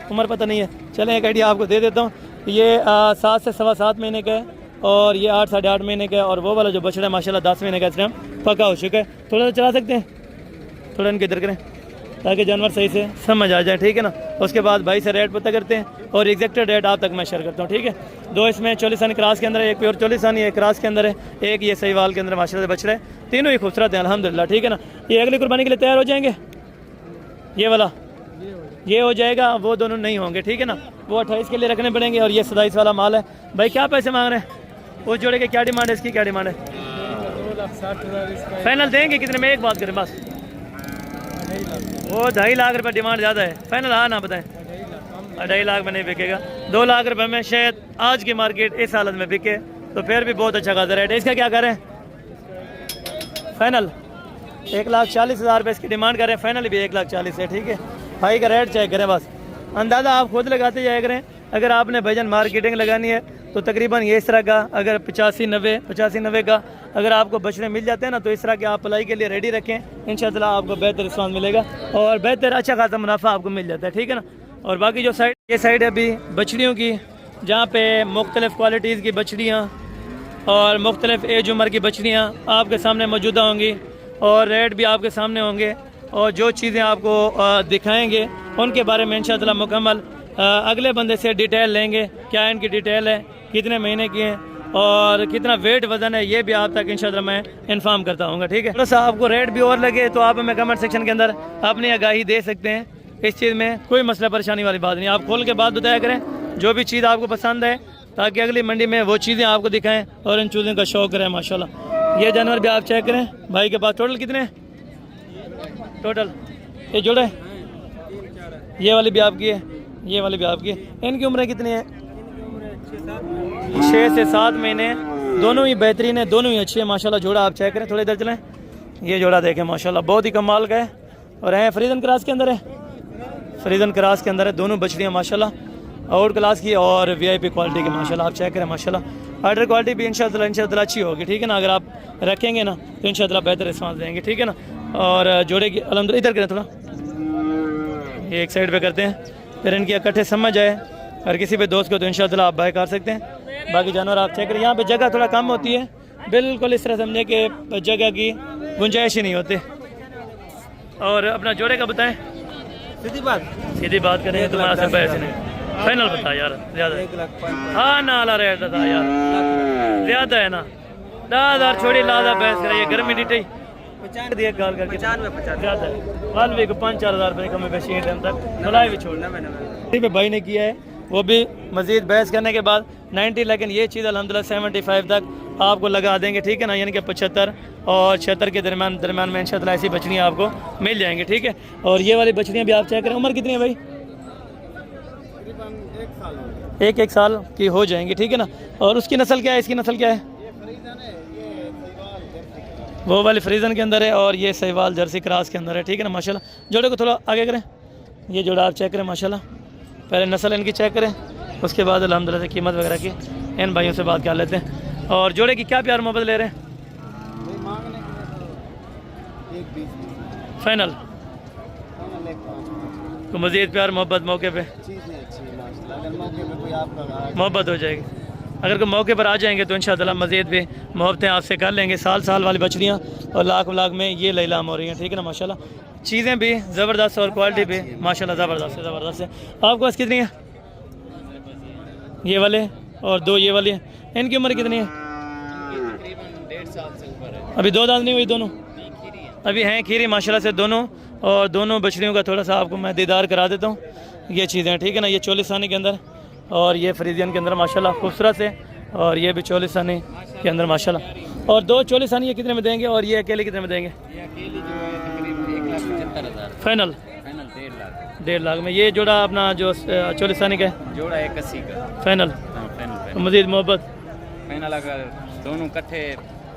Speaker 1: उम्र पता नहीं है, चलें एक आइडिया आपको दे देता हूँ। ये 7 से 7.25 महीने का है और ये 8 साढ़े 8 महीने का है। और वो वाला जो बछड़ा है माशाल्लाह 10 महीने का इस टाइम पका हो चुका है। थोड़ा सा चला सकते हैं, थोड़ा इनके इधर करें ताकि जानवर सही से समझ आ जाए, ठीक है ना। उसके बाद भाई से रेट पता करते हैं और एग्जैक्टेड रेट आप तक मैं शेयर करता हूँ, ठीक है। 2 इसमें चोलिसानी क्रॉस के अंदर है, एक प्योर चोलिसानी एक क्रॉस के अंदर है, एक ये सहीवाल के अंदर माशाल्लाह से बछड़े, तीनों ही खूबसूरत हैं अल्हम्दुलिल्लाह, ठीक है ना। ये अगली कुर्बानी के लिए तैयार हो जाएंगे। ये वाला ये हो जाएगा, वो दोनों नहीं होंगे, ठीक है ना। वो 28 के लिए रखने पड़ेंगे। और ये 27 वाला माल है। भाई क्या पैसे मांग रहे हैं? उस जोड़े के क्या डिमांड है, इसकी क्या डिमांड है? 2,60,000 फाइनल देंगे कितने में? एक बात करें बस, वो 2.5 लाख रुपये डिमांड ज़्यादा है। फाइनल हाँ ना बताएं, 2.5 लाख में नहीं बिकेगा। 2 लाख रुपये में शायद आज की मार्केट इस हालत में बिके तो फिर भी बहुत अच्छा खासा रेट है। इसका क्या करें? फाइनल 1,40,000 रुपये इसकी डिमांड करें, फाइनल भी 1,40,000 है, ठीक है। भाई का रेट चेक करें, बस अंदाज़ा आप खुद लगाते जाया करें। अगर आपने भजन मार्केटिंग लगानी है तो तकरीबन ये इस तरह का, अगर 85-90 का अगर आपको बछड़े मिल जाते हैं ना, तो इस तरह के आप पलाई के लिए रेडी रखें, इंशाल्लाह आपको बेहतर रिस्पॉन्स मिलेगा और बेहतर अच्छा खासा मुनाफा आपको मिल जाता है, ठीक है ना। और बाकी जो साइड, ये साइड है अभी बछड़ियों की, जहाँ पे मुख्तलिफ़ क्वालिटीज़ की बछड़ियाँ और मुख्तलिफ़ एज उम्र की बछड़ियाँ आपके सामने मौजूदा होंगी और रेट भी आपके सामने होंगे। और जो चीज़ें आपको दिखाएंगे उनके बारे में इंशाअल्लाह मुकम्मल अगले बंदे से डिटेल लेंगे, क्या इनकी डिटेल है, कितने महीने की हैं और कितना वेट वज़न है, ये भी आप तक इंशाअल्लाह मैं इन्फॉर्म करता हूँ, ठीक है। थोड़ा आपको रेट भी और लगे तो आप हमें कमेंट सेक्शन के अंदर अपनी आगाही दे सकते हैं। इस चीज़ में कोई मसला परेशानी वाली बात नहीं, आप खोल के बात बताया करें जो भी चीज़ आपको पसंद है, ताकि अगली मंडी में वो चीज़ें आपको दिखाएँ और इन चीज़ों का शौक़ करें माशाल्लाह। ये जानवर भी आप चेक करें। भाई के पास टोटल कितने हैं? टोटल ये जोड़े, ये वाली भी आपकी है, ये वाली भी आपकी है। इनकी उम्र कितनी है? 6 से 7 महीने। दोनों ही बेहतरीन है, दोनों ही अच्छे हैं माशाल्लाह। जोड़ा आप चेक करें, थोड़ी इधर चलें। ये जोड़ा देखें माशाल्लाह बहुत ही कमाल का है और है फ्रीजन क्रॉस के अंदर है, फ्रीजन क्रॉस के अंदर है। दोनों बछड़ियाँ माशाल्लाह आउट क्लास की और VIP क्वालिटी की माशाल्लाह। आप चेक करें माशाल्लाह, ऑर्डर क्वालिटी भी इंशाअल्लाह अच्छी होगी, ठीक है ना। अगर आप रखेंगे ना तो इंशाअल्लाह बेहतर रिस्पांस देंगे, ठीक है ना। और जोड़े की अल्हम्दुलिल्लाह इधर करें थोड़ा, ये एक साइड पे करते हैं, फिर इनकी इकट्ठे समझ आए और किसी भी दोस्त को तो इंशाअल्लाह आप बाय कर सकते हैं। बाकी जानवर आप चेक करें, यहाँ पे जगह थोड़ा कम होती है, बिल्कुल इस तरह समझे कि जगह की गुंजाइश ही नहीं होती। और अपना जोड़े का बताएं, सीधी बात करें, तुम्हारा सब पैसे नहीं। फाइनल बता यार, ज़्यादा हाँ ना आला रेट बता यार, ज़्यादा है ना। 10,000 छोड़ी लादा बहस कराइए, गर्मी डिटे दिए कॉल करके 95 ज़्यादा है। वाल भी को 5-4 हज़ार रुपये कम बेशी टाइम तक मलाई भी छोड़ना मैंने भाई ने किया है, वो भी मज़ीद बहस करने के बाद 90, लेकिन ये चीज़ अल्हम्दुलिल्लाह 75 तक आपको लगा देंगे, ठीक है ना। यानी कि 75 और 76 के दरमियान में इंशाअल्लाह ऐसी बछड़ियाँ आपको मिल जाएंगी, ठीक है। और ये वाली बछड़ियाँ भी आप चेक करें, उम्र कितनी है भाई? 1 साल की हो जाएंगी, ठीक है ना। और उसकी नस्ल क्या है, इसकी नस्ल क्या है? वो वाली फ्रीजन के अंदर है और ये सहीवाल जर्सी क्रॉस के अंदर है, ठीक है ना माशाल्लाह। जोड़े को थोड़ा आगे करें, ये जोड़ा आप चेक करें माशाल्लाह। पहले नस्ल इनकी चेक करें, उसके बाद अल्हम्दुलिल्लाह से कीमत वगैरह की इन भाइयों से बात कर लेते हैं। और जोड़े की क्या प्यार मोहब्बत ले रहे हैं? फाइनल तो मज़ीद प्यार मोहब्बत मौके पे मोहब्बत हो जाएगी। अगर कोई मौके पर आ जाएंगे तो इंशाअल्लाह मज़ीद भी मोहब्बतें आपसे कर लेंगे। साल वाली बछड़ियाँ और लाख में ये लैलाम हो रही हैं, ठीक है ना माशाल्लाह। चीज़ें भी ज़बरदस्त और क्वालिटी भी माशाल्लाह ज़बरदस्त है। आपके पास कितनी है? ये वाले और दो ये वाले हैं, इनकी उम्र कितनी है? अभी 2 दांत नहीं हुई दोनों, अभी हैं खीरी माशाल्लाह से दोनों। और दोनों बछड़ियों का थोड़ा सा आपको मैं दीदार करा देता हूँ। ये चीज़ें हैं, ठीक है ना। ये चोलिसानी के अंदर और ये फ्रीजियन के अंदर माशाल्लाह खूबसूरत है। और ये भी चोलिसानी के अंदर माशाल्लाह। और 2 चोलिसानी ये कितने में देंगे और ये अकेले कितने में देंगे? फाइनल 1.5 लाख में। ये जोड़ा अपना जो चोलिसानी का है
Speaker 3: जोड़ा 81 का
Speaker 1: फाइनल। तो मज़ीद मोहब्बत
Speaker 3: फाइनल अगर दोनों इकट्ठे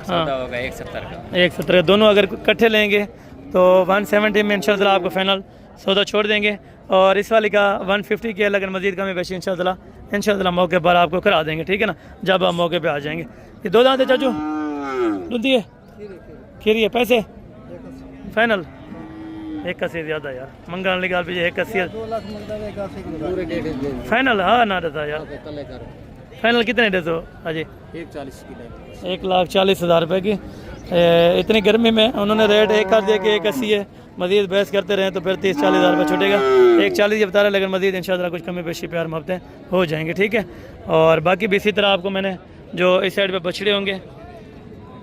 Speaker 3: सौदा होगा 170 का।
Speaker 1: 170 का दोनों अगर इकट्ठे लेंगे तो 170 में इंशाअल्लाह आपको फाइनल सौदा छोड़ देंगे। और इस वाली का 150 के लगन मज़ीद कमी बेशी इंशाअल्लाह मौके पर आपको करा देंगे, ठीक है ना, जब आप मौके पे आ जाएंगे। ये 2 दांत है चाचू, दूधी है, खीरी है, पैसे फाइनल 81 ज़्यादा यार मंगाने लगा पे 81 फाइनल। हाँ ना रहता यार फाइनल कितने दे दो अजय? 1,40,000 रुपये की। इतनी गर्मी में उन्होंने रेट एक कर दिया कि 81 है। मज़ीद बहस करते रहे तो फिर 30-40 हज़ार रुपये छूटेगा। 1,40 ये बता रहे, लेकिन मज़ीद इंशाअल्लाह कुछ कमी पेशी प्यार मोहब्बतें हो जाएंगे, ठीक है। और बाकी भी इसी तरह आपको मैंने जो इस साइड पे बछड़े होंगे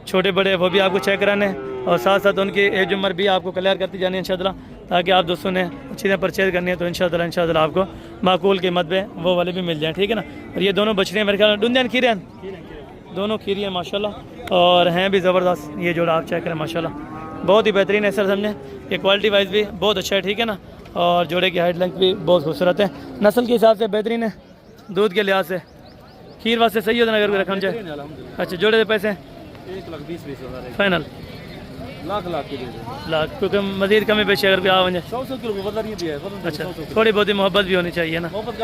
Speaker 1: छोटे बड़े वो भी आपको चेक कराने और साथ साथ उनकी एज उम्र भी आपको क्लियर करती जानी है इंशाअल्लाह, ताकि आप दोस्तों ने चीज़ें परचेज़ करनी है तो इंशाअल्लाह आपको माकूल कीमत पे वो वाले भी मिल जाएँ, ठीक है ना। और ये दोनों बछड़ियाँ मेरे ख्याल में डुंदियान खीरियान दोनों खीरी हैं माशाल्लाह और हैं भी ज़बरदस्त। ये जोड़ा आप चेक करें माशाल्लाह बहुत ही बेहतरीन है सर, समझे ये क्वालिटी वाइज भी बहुत अच्छा है, ठीक है ना। और जोड़े की हाइट लेंथ भी बहुत खूबसूरत है, नस्ल के हिसाब से बेहतरीन है, दूध के लिहाज से खीर वास्ते सही होता है अगर रखना चाहे। अच्छा जोड़े के पैसे
Speaker 3: 1,20,000
Speaker 1: फाइनल लाख क्योंकि मज़ीद कमी पेशी अगर कोई आ जाए
Speaker 3: 100 किलो बदल भी है।
Speaker 1: अच्छा थोड़ी बहुत ही मोहब्बत भी होनी चाहिए ना, मोहब्बत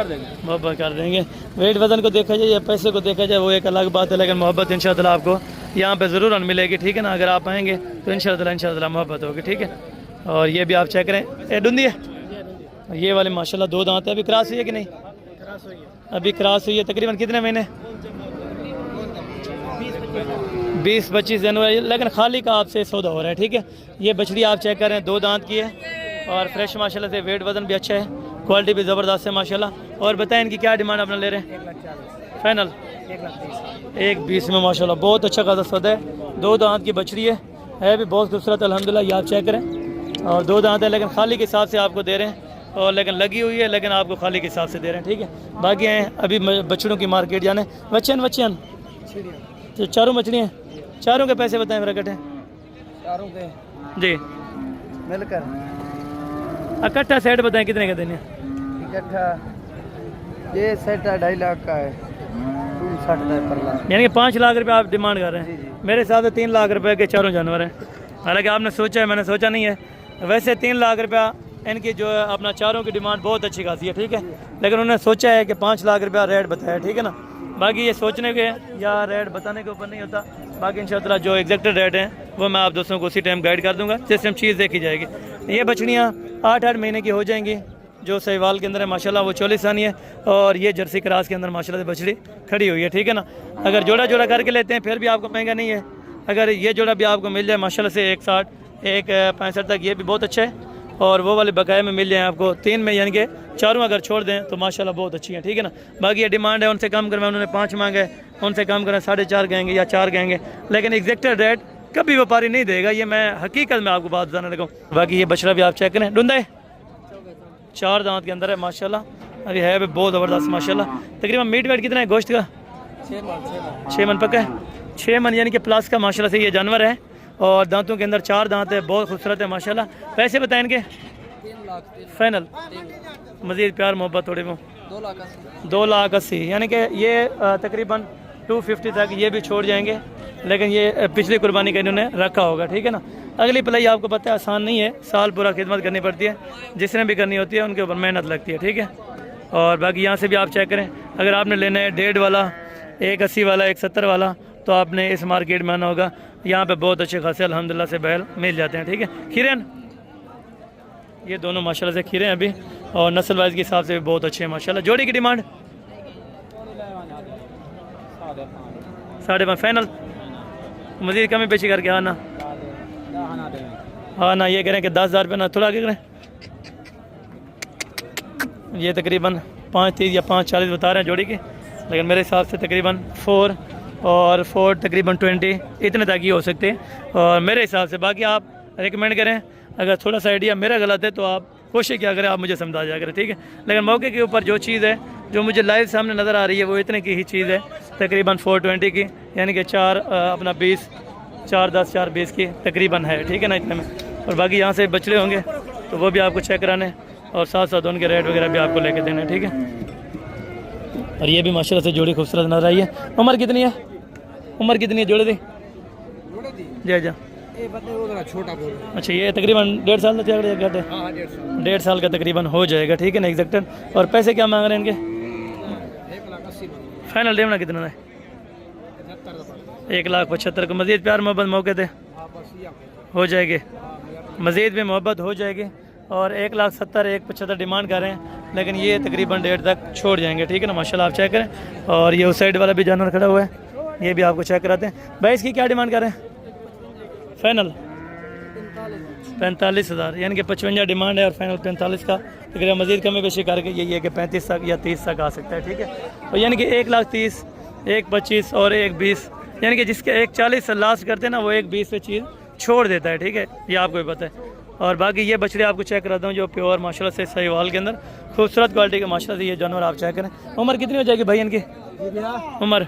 Speaker 1: कर देंगे। वेट वज़न को देखा जाए या पैसे को देखा जाए वो एक अलग बात है, लेकिन मोहब्बत इंशाअल्लाह आपको यहाँ पे ज़रूर मिलेगी, ठीक है ना। अगर आप आएँगे तो इंशाअल्लाह मोहब्बत होगी, ठीक है। और ये भी आप चेक करें, ये डुंदी है, ये वाले माशाल्लाह 2 दांत है। अभी क्रॉस हुई है कि नहीं? अभी क्रॉस हुई है। तकरीबन कितने महीने? 20-25 दिन हुआ, लेकिन खाली का आपसे सौदा हो रहा है, ठीक है। ये बछड़ी आप चेक करें 2 दांत की है और फ्रेश माशाल्लाह से, वेट वज़न भी अच्छा है, क्वालिटी भी ज़बरदस्त है माशाल्लाह। और बताएं इनकी क्या डिमांड अपना ले रहे हैं? फाइनल 1,20 में माशाल्लाह बहुत अच्छा खासा सौदा है। 2 दांत की बछड़ी है भी बहुत खूबसूरत अल्हम्दुलिल्लाह। ये आप चेक करें और 2 दांत है, लेकिन खाली के हिसाब से आपको दे रहे हैं और लेकिन लगी हुई है, लेकिन आपको खाली के हिसाब से दे रहे हैं, ठीक है। बाकी हैं अभी बछड़ों की मार्केट जाने बच्चन तो चारों मछलियाँ, चारों के पैसे बताएं मेरा कटे
Speaker 2: चारों के
Speaker 1: जी
Speaker 2: मिलकर
Speaker 1: इकट्ठा सेट बताएं कितने का देने?
Speaker 2: इकट्ठा ये सेट 2.5 लाख का है, 60 पर लाख,
Speaker 1: यानी कि 5 लाख रुपये आप डिमांड कर रहे हैं। मेरे हिसाब से 3 लाख रुपए के चारों जानवर हैं, हालांकि आपने सोचा है मैंने सोचा नहीं है। वैसे 3 लाख रुपया इनकी जो है अपना चारों की डिमांड बहुत अच्छी खासी है, ठीक है। लेकिन उन्होंने सोचा है कि 5 लाख रुपया रेट बताया, ठीक है ना। बाकी ये सोचने के या रेट बताने के ऊपर नहीं होता, बाकी इंशाअल्लाह जो एग्जैक्ट रेट हैं वो मैं आप दोस्तों को उसी टाइम गाइड कर दूंगा, जिस टाइम चीज़ देखी जाएगी। ये बछड़ियाँ 8-8 महीने की हो जाएंगी, जो सहीवाल के अंदर है माशाल्लाह वो 40 है। और ये जर्सी क्रास के अंदर माशाल्लाह से बछड़ी खड़ी हुई है, ठीक है ना। अगर जोड़ा करके लेते हैं फिर भी आपको महंगा नहीं है। अगर ये जोड़ा भी आपको मिल जाए माशाल्लाह से 1,60 1,65 तक, ये भी बहुत अच्छा है। और वो वाले बकाया में मिल जाए आपको 3 में, यानी कि चारों अगर छोड़ दें तो माशाल्लाह बहुत अच्छी है, ठीक है ना। बाकी ये डिमांड है, उनसे कम करवाएं, उन्होंने 5 मांगे, उनसे कम करें 4.5 कहेंगे या 4 कहेंगे, लेकिन एग्जैक्ट रेट कभी व्यापारी नहीं देगा, ये मैं हकीकत में आपको बात बताने लगा। बाकी ये बछड़ा भी आप चेक करें, डुंदा है 4 दांत के अंदर है माशाल्लाह, अभी है भी बहुत ज़बरदस्त माशाल्लाह। तकरीबन मीट वेट कितना है गोश्त का? 6 मन पक्का है, 6 मन यानी कि प्लस का माशाल्लाह से ये जानवर है। और दांतों के अंदर 4 दांत है, बहुत खूबसूरत है माशाल्लाह। पैसे बताएं इनके?
Speaker 2: 3 लाख
Speaker 1: फाइनल, मज़ीद प्यार मोहब्बत थोड़े में
Speaker 2: 2,80,000
Speaker 1: यानी कि ये तकरीबन 250 तक ये भी छोड़ जाएंगे, लेकिन ये पिछली कुर्बानी का इन्होंने रखा होगा, ठीक है ना। अगली पलाई आपको पता है आसान नहीं है, साल पूरा खिदमत करनी पड़ती है, जिसने भी करनी होती है उनके ऊपर मेहनत लगती है, ठीक है। और बाकी यहाँ से भी आप चेक करें, अगर आपने लेना है 1.5 वाला, 1,80 वाला, 1,70 वाला तो आपने इस मार्केट में आना होगा। यहाँ पे बहुत अच्छे खासे अल्हम्दुलिल्लाह से बैल मिल जाते हैं, ठीक है। खीरन ये दोनों माशाल्लाह से खीरे हैं अभी, और नस्ल वाइज के हिसाब से भी बहुत अच्छे हैं माशाल्लाह। जोड़ी की डिमांड 5.5 फाइनल, मज़ीद कमी पेशी करके आना। हाँ ना, ये कह रहे हैं कि 10,000 रुपये ना, थोड़ा आगे करें। ये तकरीबन 5.30 या 5.40 बता रहे हैं जोड़ी की, लेकिन मेरे हिसाब से तकरीबन 4 और 4 तकरीबन 20 इतने तक ही हो सकते हैं। और मेरे हिसाब से बाकी आप रिकमेंड करें, अगर थोड़ा सा आइडिया मेरा गलत है तो आप कोशिश क्या करें, आप मुझे समझा जाया करें, ठीक है। लेकिन मौके के ऊपर जो चीज़ है जो मुझे लाइव सामने नज़र आ रही है वो इतने की ही चीज़ है, तकरीबन 420 की, यानी कि 4 अपना 20 4-10 4-20 की तकरीबन है, ठीक है ना, इतने में। और बाकी यहाँ से बछड़े होंगे तो वो भी आपको चेक कराने, और साथ साथ उनके रेट वगैरह भी आपको लेके देने, ठीक है। और ये भी माशाल्लाह से जोड़ी खूबसूरत नजर आई है। उम्र कितनी है, उम्र कितनी है जोड़ी दी? जय जा
Speaker 2: छोटा
Speaker 1: अच्छा, ये तकरीबन 1.5 साल का घट है, 1.5 साल का तकरीबन हो जाएगा, ठीक है ना, एग्जैक्ट। और पैसे क्या मांग रहे हैं इनके? फाइनल देना कितना है? 1,75,000 को। मज़ीद प्यार मोहब्बत मौके थे हो जाएगी, मज़ीद भी मोहब्बत हो जाएगी। और 1,70,000 1,75,000 डिमांड कर रहे हैं, लेकिन ये तकरीबन 1.5 तक छोड़ जाएंगे, ठीक है ना माशाल्लाह। आप चेक करें। और ये उस साइड वाला भी जानवर खड़ा हुआ है, ये भी आपको चेक कराते हैं। भाई इसकी क्या डिमांड कर रहे हैं? फाइनल 45,000, यानी कि 55 डिमांड है और फाइनल 45 का। अगर मज़ीद कमी बेशी करके यही है कि 35 तक या 30 तक आ सकता है, ठीक है। तो यानी कि 1,30,000 1,25,000 और 1,20,000, यानी कि जिसके 1,40 से लास्ट करते हैं ना वो 1,20 पे चीज़ छोड़ देता है, ठीक है, ये आपको भी पता है। और बाकी ये बछड़े आपको चेक कराता हूँ जो प्योर माशाल्लाह से सहीवाल के अंदर खूबसूरत क्वालिटी के माशाल्लाह से ये जानवर आप चेक करें। उम्र कितनी हो जाएगी भाई इनकी? उम्र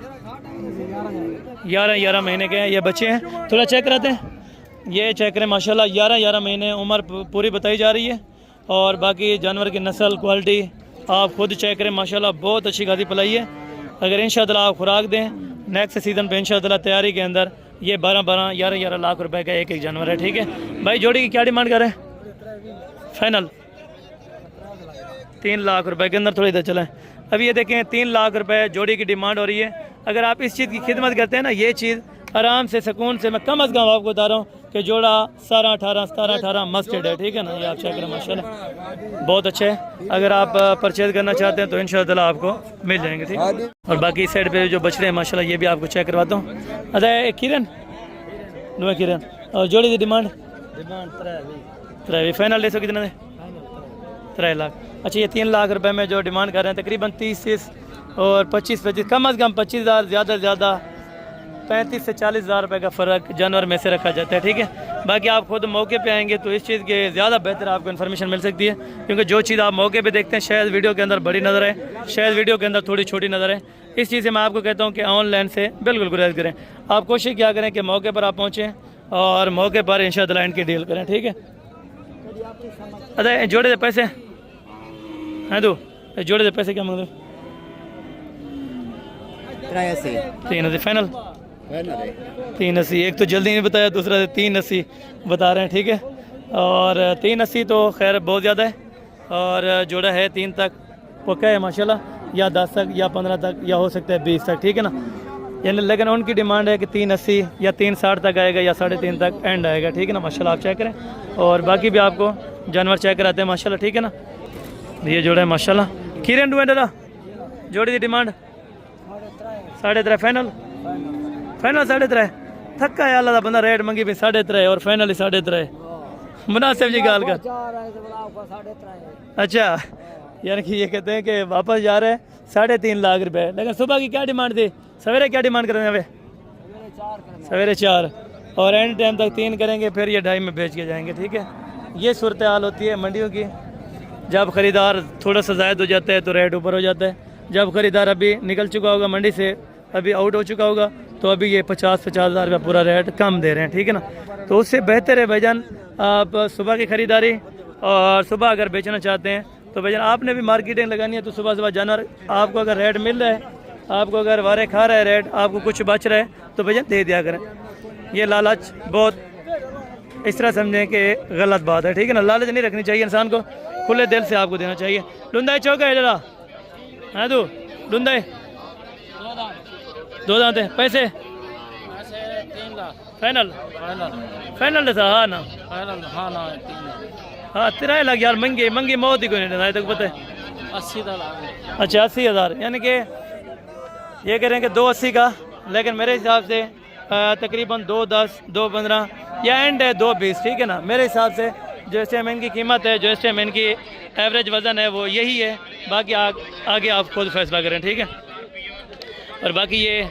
Speaker 1: 11 महीने के हैं ये बच्चे हैं। थोड़ा चेक कराते हैं, ये चेक करें माशाल्लाह 11 महीने उम्र पूरी बताई जा रही है। और बाकी जानवर की नस्ल क्वालिटी आप खुद चेक करें माशाल्लाह, बहुत अच्छी खासी पलाई है। अगर इंशाअल्लाह आप खुराक दें नेक्स्ट सीज़न पे इंशाअल्लाह तैयारी के अंदर ये 12-12 11 लाख रुपए का एक जानवर है, ठीक है। भाई जोड़ी की क्या डिमांड कर रहे हैं? फाइनल 3 लाख रुपए के अंदर। थोड़ी देर चलें, अभी ये देखें 3 लाख रुपए जोड़ी की डिमांड हो रही है। अगर आप इस चीज़ की खिदमत करते हैं ना, ये चीज़ आराम से सुकून से, मैं कम अज़ कम आपको बता रहा हूँ कि जोड़ा 17-18 मस्टर्ड है, ठीक है ना। ये आप चेक करें माशाल्लाह बहुत अच्छा है। अगर आप परचेज करना चाहते हैं तो इंशाअल्लाह आपको मिल जाएंगे, ठीक है। और बाकी इस साइड पे जो बछड़े हैं माशाल्लाह ये भी आपको चेक करवाता हूँ। अच्छा किरण नुआ किरण, और जोड़ी की डिमांड 3 फाइनल ले सो कितना है? 3 लाख। अच्छा, ये 3 लाख रुपए में जो डिमांड कर रहे हैं तकरीबन 30 और 25 कम अज़ कम 25,000, ज़्यादा से ज़्यादा 35 से 40,000 रुपये का फ़र्क जानवर में से रखा जाता है, ठीक है। बाकी आप खुद मौके पे आएंगे तो इस चीज़ के ज़्यादा बेहतर आपको इन्फॉर्मेशन मिल सकती है, क्योंकि जो चीज़ आप मौके पे देखते हैं शायद वीडियो के अंदर बड़ी नज़र है, शायद वीडियो के अंदर थोड़ी छोटी नज़र है। इस चीज़ से मैं आपको कहता हूँ कि ऑनलाइन से बिल्कुल गुरेज करें। आप कोशिश क्या करें कि मौके पर आप पहुँचें और मौके पर इंशाअल्लाह इनकी डील करें, ठीक है। अच्छा, जोड़े दे पैसे हैं तो जोड़े दे पैसे क्या मांग रहे? 380 फाइनल 380। एक तो जल्दी नहीं बताया, दूसरा 380 बता रहे हैं, ठीक है। और 380 तो खैर बहुत ज़्यादा है, और जोड़ा है 3 तक पक्का है माशाल्लाह, या 10 तक या 15 तक या हो सकता है 20 तक, ठीक है ना। यानी लेकिन उनकी डिमांड है कि 380 या 360 तक आएगा या 3.5 तक एंड आएगा, ठीक है ना माशाल्लाह। आप चेक करें और बाकी भी आपको जानवर चेक कराते हैं माशाल्लाह, ठीक है ना। ये जोड़ा है माशाल्लाह। किरण डुएडरा जोड़ी की डिमांड 3.5 फाइनल 3.5 थक्का है अल्लाह का बंदा, रेट मंगी भी 3.5 और फाइनल ही 3.5 मुनासिब जी गाल का। अच्छा, यानी कि ये कहते हैं कि वापस जा रहे हैं 3.5 लाख रुपए। लेकिन सुबह की क्या डिमांड थी? सवेरे क्या डिमांड करेंगे? वे सवेरे 4 और एंड टाइम तक 3 करेंगे, फिर ये 2.5 में बेच के जाएंगे, ठीक है। ये सूरत हाल होती है मंडियों की। जब ख़रीदार थोड़ा सा ज़ायद हो जाता है तो रेट ऊपर हो जाता है। जब ख़रीदार अभी निकल चुका होगा मंडी से, अभी आउट हो चुका होगा, तो अभी ये 50,000 रुपये पूरा रेट कम दे रहे हैं, ठीक है ना। तो उससे बेहतर है भाईजान आप सुबह की ख़रीदारी, और सुबह अगर बेचना चाहते हैं तो भाईजान आपने भी मार्केटिंग लगानी है, तो सुबह सुबह जानवर आपको अगर रेट मिल रहा है, आपको अगर वारे खा रहा है रेट, आपको कुछ बच रहा है तो भाईजान दे दिया करें। ये लालच बहुत इस तरह समझें कि गलत बात है, ठीक है ना। लालच नहीं रखनी चाहिए इंसान को, खुले दिल से आपको देना चाहिए। लुंदाई चौका है जरा है तू लुंदाई 2 दांत है। पैसे फाइनल फाइनल था हाँ ना हाँ 13 लाख यार महंगी महंगी मौत ही कोई नहीं तक पता है
Speaker 2: 80
Speaker 1: अच्छा 80,000 यानी कि ये कह रहे हैं कि 280 का, लेकिन मेरे हिसाब से तकरीबन 210 215 या एंड है 220, ठीक है ना। मेरे हिसाब से जो एस एम एन की कीमत है, जो एस एम एन की एवरेज वज़न है वो यही है। बाकी आगे आप खुद फैसला करें, ठीक है। और बाकी ये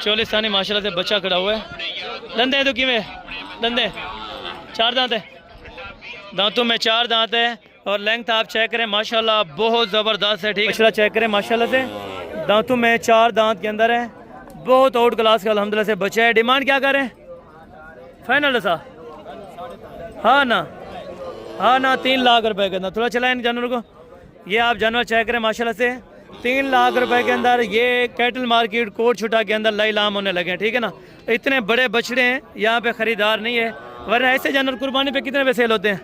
Speaker 1: चोलिस्तानी माशाल्लाह से बच्चा खड़ा हुआ है। दंदे हैं तो किमें दंदे 4 दांत है, दांतों में 4 दांत है। और लेंथ आप चेक करें माशाल्लाह बहुत ज़बरदस्त है, ठीक है। माशाल्लाह चेक करें माशाल्लाह से दांतों में 4 दांत के अंदर है, बहुत आउट क्लास का अल्हम्दुलिल्लाह से बच्चा है। डिमांड क्या करें फाइनल सा हाँ ना 3 लाख रुपए के अंदर। थोड़ा चलाएं इन जानवरों को, ये आप जानवर चेक करें माशाल्लाह से 3 लाख रुपए के अंदर ये कैटल मार्केट कोट छुटा के अंदर लाम होने लगे हैं, ठीक है ना। इतने बड़े बछड़े हैं, यहाँ पे ख़रीदार नहीं है, वरना ऐसे जानवर कुर्बानी पे कितने पे सेल होते हैं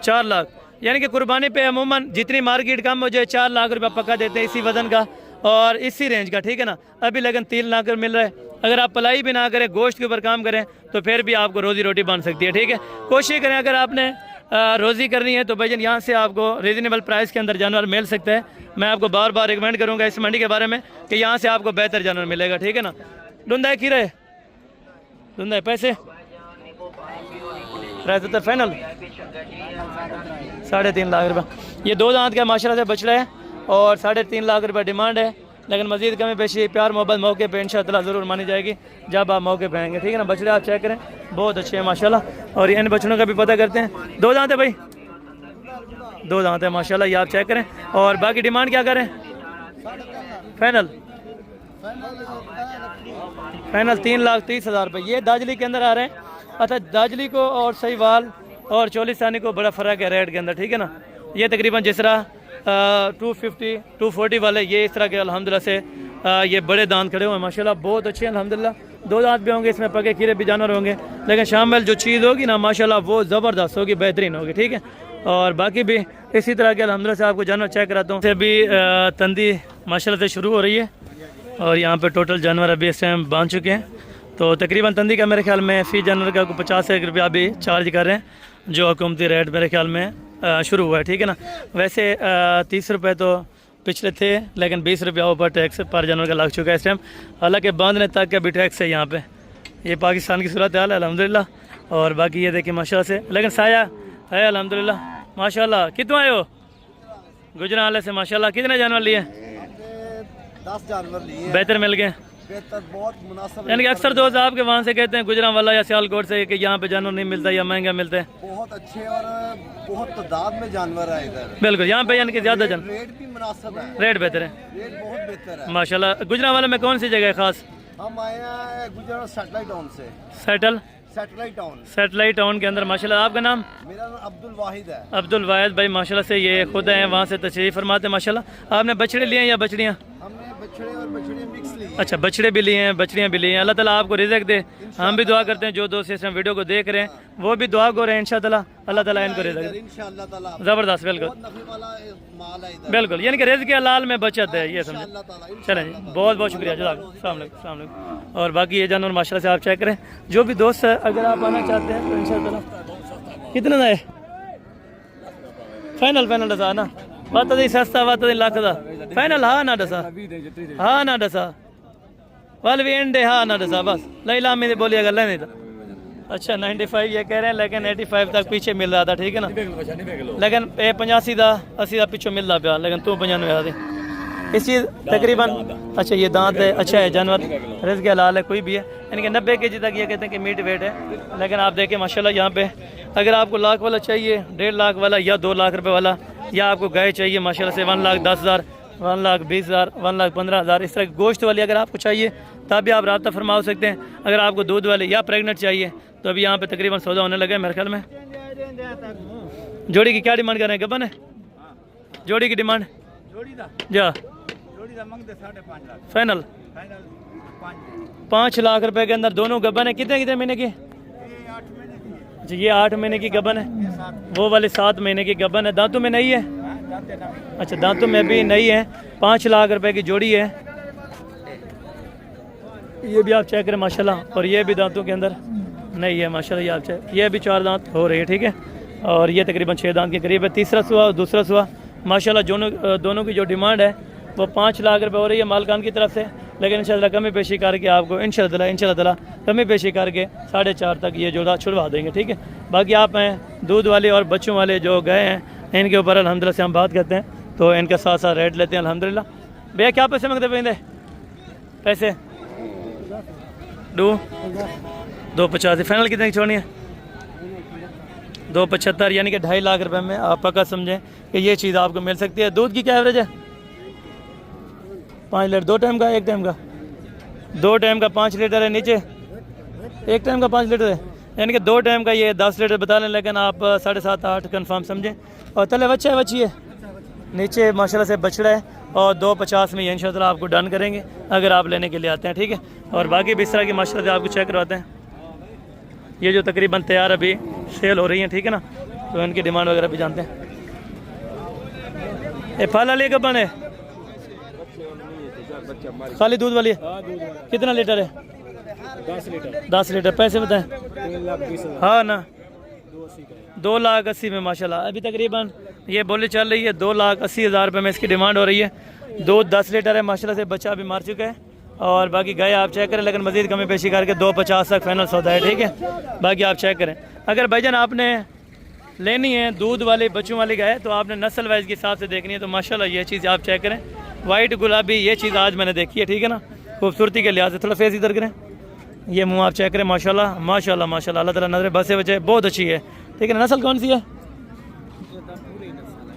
Speaker 1: 4 लाख। यानी कि कुर्बानी पे अमूमन जितनी मार्केट कम हो जाए 4 लाख रुपया पक्का देते हैं इसी वज़न का और इसी रेंज का, ठीक है ना। अभी लेकिन 3 लाख रुपये मिल रहा है। अगर आप पलाई भी ना करें, गोश्त के ऊपर काम करें तो फिर भी आपको रोज़ी रोटी बन सकती है, ठीक है। कोशिश करें अगर आपने रोज़ी करनी है तो भाईजान यहाँ से आपको रीज़नेबल प्राइस के अंदर जानवर मिल सकता है। मैं आपको बार बार रिकमेंड करूँगा इस मंडी के बारे में कि यहाँ से आपको बेहतर जानवर मिलेगा, ठीक है ना। धुंधा है खीरा है, धुंधा है पैसे तो फाइनल 3.5 लाख रुपये। ये 2 दांत का माशाल्लाह से बछड़ा है और 3.5 लाख रुपये डिमांड है। लेकिन मज़ीद कमी पेशी प्यार मोहब्बत मौके पे इंशाअल्लाह ज़रूर मानी जाएगी जब आप मौके पे आएंगे, ठीक है ना। बछड़े आप चेक करें बहुत अच्छे हैं माशाल्लाह। और इन बछड़ों का भी पता करते हैं। 2 दांत है भाई, 2 दांत है माशाल्लाह, ये आप चेक करें। और बाकी डिमांड क्या करें फाइनल 3,30,000 रुपये। ये दाजली के अंदर आ रहे हैं। अच्छा दाजली को और सहीवाल और चोलिस्तानी को बड़ा फ़र्क है रेट के अंदर, ठीक है ना। ये तकरीबन जिस तरह 250 240 वाले ये इस तरह के अल्हम्दुलिल्लाह से ये बड़े दांत खड़े हुए हैं माशाल्लाह, बहुत अच्छे हैं अल्हम्दुलिल्लाह। 2 दांत भी होंगे, इसमें पके खीरे भी जानवर होंगे, लेकिन शामिल जो चीज़ होगी ना माशाल्लाह वो ज़बरदस्त होगी, बेहतरीन होगी, ठीक है। और बाकी भी इसी तरह के अल्हम्दुलिल्लाह से आपको जानवर चेक कराता हूँ। अभी तंदी माशाल्लाह से शुरू हो रही है और यहाँ पर टोटल जानवर अभी इस टाइम बांध चुके हैं। तो तकरीबन तंदी का मेरे ख्याल में फ़ी जानवर का 50 रुपया अभी चार्ज कर रहे हैं, जो हुकूमती रेट मेरे ख्याल में शुरू हुआ है, ठीक है ना। वैसे 30 रुपये तो पिछले थे, लेकिन 20 रुपया ऊपर टैक्स पर जानवर का लग चुका है इस टाइम। हालांकि बांधने तक का भी टैक्स है यहाँ पे। ये पाकिस्तान की सूरत हाल है अल्हम्दुलिल्लाह। और बाकी ये देखिए माशाल्लाह से, लेकिन साया है अल्हम्दुलिल्लाह माशाल्लाह। कितना आए हो गुजरात से माशाल्लाह, कितने जानवर लिए
Speaker 2: 10 जानवर लिए,
Speaker 1: बेहतर मिल गए,
Speaker 2: बहुत मुनासिब।
Speaker 1: यानी कि अक्सर दोस्त आपके वहाँ से कहते हैं गुजरांवाला या सियालकोट से कि यहाँ पे जानवर नहीं मिलता या महंगा मिलता है।
Speaker 2: बहुत अच्छे और बहुत तादाद में जानवर है इधर,
Speaker 1: बिल्कुल यहाँ पे यानी कि ज़्यादा जानवर,
Speaker 2: रेट भी मुनासिब है,
Speaker 1: रेट बेहतर है,
Speaker 2: रेट बहुत बेहतर है
Speaker 1: माशाल्लाह। गुजरांवाला में कौन सी जगह है खास?
Speaker 2: हम आए हैं गुजरात सैटेलाइट टाउन से।
Speaker 1: सैटेलाइट टाउन के अंदर माशाल्लाह। आपका नाम?
Speaker 2: मेरा नाम अब्दुल वाहिद है।
Speaker 1: अब्दुल वाहिद भाई माशाल्लाह से ये खुद हैं वहाँ से तशरीफ़ फरमाते हैं माशाल्लाह। आपने बछड़े लिए हैं या बछड़ियाँ?
Speaker 2: हमने बछड़े और बछड़ियाँ मिक्स लिए।
Speaker 1: अच्छा बछड़े भी लिए हैं बछड़ियाँ भी लिए हैं। अल्लाह ताला आपको रिज़्क़ दे। हम भी दुआ करते हैं जो दोस्त इस वीडियो को देख रहे हैं वो भी दुआ कर रहे हैं इंशाअल्लाह अल्लाह ताला इनको रिज़्क़ दे
Speaker 2: इंशाअल्लाह ताला।
Speaker 1: ज़बरदस्त बिल्कुल बिल्कुल, यानी कि रिज़्क़ के हलाल में बचत है, ये समझे। चलें जी, बहुत बहुत शुक्रिया, अस्सलाम वालेकुम। और बाकी ये जानवर माशाल्लाह से आप चेक करें। जो भी दोस्त है अगर आप आना चाहते हैं तो इंशाअल्लाह कितना है फाइनल दसा ना बात नहीं सस्ता बात नहीं लाख का फाइनल हाँ ना दसा वाल भी एंड हाँ ना दसा बस लैला में बोलिएगा नहीं था। अच्छा 95 ये कह रहे हैं, लेकिन 85 तक पीछे मिल रहा था, ठीक है ना। लेकिन 85 का 80 का पीछे मिल रहा पाया, लेकिन तू 95 आ दी इसी तकरीबन। अच्छा ये दांत है, अच्छा है जानवर, रिज़्क़ के हलाल है, कोई भी है। यानी कि 90 kg तक ये कहते हैं कि मीट वेट है। लेकिन आप देखें माशाल्लाह यहाँ पे अगर आपको लाख वाला चाहिए, 1.5 लाख वाला या 2 लाख रुपए वाला, या आपको गाय चाहिए माशाल्लाह से 1,10,000 1,20,000 1,15,000 इस तरह की गोश्त वाली अगर आपको चाहिए तब भी आप रब्ता फरमा सकते हैं। अगर आपको दूध वाले या प्रेगनेंट चाहिए तो अभी यहाँ पे तकरीबन सौदा होने लगा है मेरे ख्याल में। जोड़ी की क्या डिमांड कर रहे हैं? गबन है जोड़ी की डिमांड जा फाइनल 5 लाख रुपए के अंदर दोनों गबन है। कितने महीने की? जी ये 8 महीने की गबन है, वो वाले 7 महीने की गबन है। दांतों में नहीं है? अच्छा दांतों में भी नहीं है। 5 लाख रुपए की जोड़ी है। ये भी आप चेक करें माशाल्लाह, और ये भी दांतों के अंदर नहीं है माशाल्लाह, ये आप चेक, ये भी 4 दांत हो रही है, ठीक है। और ये तकरीबन 6 दांत के करीब है। तीसरा सुआ और दूसरा सुआ माशाल्लाह दोनों की जो डिमांड है वो 5 लाख रुपए हो रही है मालकान की तरफ से, लेकिन इंशाल्लाह कमी पेशी करके आपको इंशाल्लाह कमी पेशी करके 4.5 तक ये जोड़ा छुड़वा देंगे, ठीक है। बाकी आप हैं दूध वाले और बच्चों वाले जो गए हैं इनके ऊपर अल्हम्दुलिल्लाह से हम बात करते हैं, तो इनके साथ साथ रेट लेते हैं अल्हम्दुलिल्लाह। भैया क्या पैसे मांगते पेंदे पैसे? 2.50 फाइनल कितने की छोड़नी है? 2.75 यानी कि 2.5 लाख रुपए में आप पक्का समझें कि ये चीज़ आपको मिल सकती है। दूध की क्या एवरेज है? 5 लीटर। 2 टाइम का 1 टाइम का? 2 टाइम का 5 लीटर है, नीचे 1 टाइम का 5 लीटर है, यानी कि 2 टाइम का ये 10 लीटर बता लें, लेकिन आप 7.5-8 कन्फर्म समझें। और तले बच्चा है, बच्ची है, नीचे माशाल्लाह से बछड़ा है, और 2.50 में ये इंशाल्लाह आपको डन करेंगे अगर आप लेने के लिए आते हैं, ठीक है। और बाकी भी इस तरह की माशाल्लाह से आपको चेक करवाते हैं। ये जो तकरीबन तैयार अभी सेल हो रही हैं, ठीक है ना, तो इनकी डिमांड वगैरह भी जानते हैं। ये फल वाली कब है? खाली दूध वाली है? कितना लीटर है? 10 लीटर। पैसे बताएं? हाँ ना, 2,80,000 में माशाल्लाह। अभी तकरीबन ये बोली चल रही है 2,80,000 रुपये में इसकी डिमांड हो रही है। दूध 10 लीटर है माशाल्लाह से, बच्चा भी मार चुका है, और बाकी गाय आप चेक करें, लेकिन मज़ीद कमी पेशी करके 2.50 तक फाइनल सौदा है, ठीक है। बाकी आप चेक करें। अगर भाईजान आपने लेनी है दूध वाली बच्चों वाली गाय, तो आपने नस्ल वाइज के हिसाब से देखनी है, तो माशाल्लाह ये चीज़ आप चेक करें। वाइट गुलाबी ये चीज़ आज मैंने देखी है, ठीक है ना, खूबसूरती के लिहाज से। थोड़ा फेस इधर करें, ये मुँह आप चेक करें माशाल्लाह माशाल्लाह माशाल्लाह, अल्लाह ताला नजर बसे बचे, बहुत अच्छी है, ठीक है ना। नस्ल कौन सी है?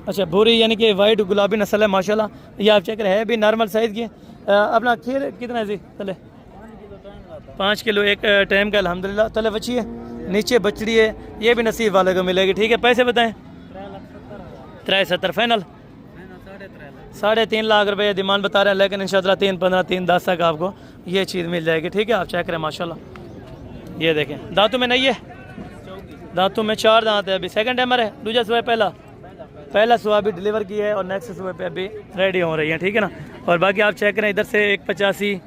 Speaker 1: अच्छा भूरी, यानी कि वाइट गुलाबी नस्ल है माशाल्लाह। ये आप चेक करें, है भी नॉर्मल साइज़ की। अपना खीर कितना है जी? तले 5 किलो 1 टाइम का अल्हम्दुलिल्लाह। तले बची है, नीचे बछड़ी है, ये भी नसीब वाले को मिलेगी, ठीक है। पैसे बताएं? 3.70 फाइनल। 3.5 लाख रुपये डिमांड बता रहे हैं, लेकिन इंशाल्लाह 3.15 3.10 तक आपको ये चीज़ मिल जाएगी, ठीक है। आप चेक करें माशाल्लाह। ये देखें, दांतों में नहीं है, दांतों में 4 दांत है। अभी सेकंड टाइमर है, दूसरा सुबह पहला सुबह अभी डिलीवर की है, और नेक्स्ट सुबह पे अभी रेडी हो रही है, ठीक है ना। और बाकी आप चेक करें, इधर से 1.85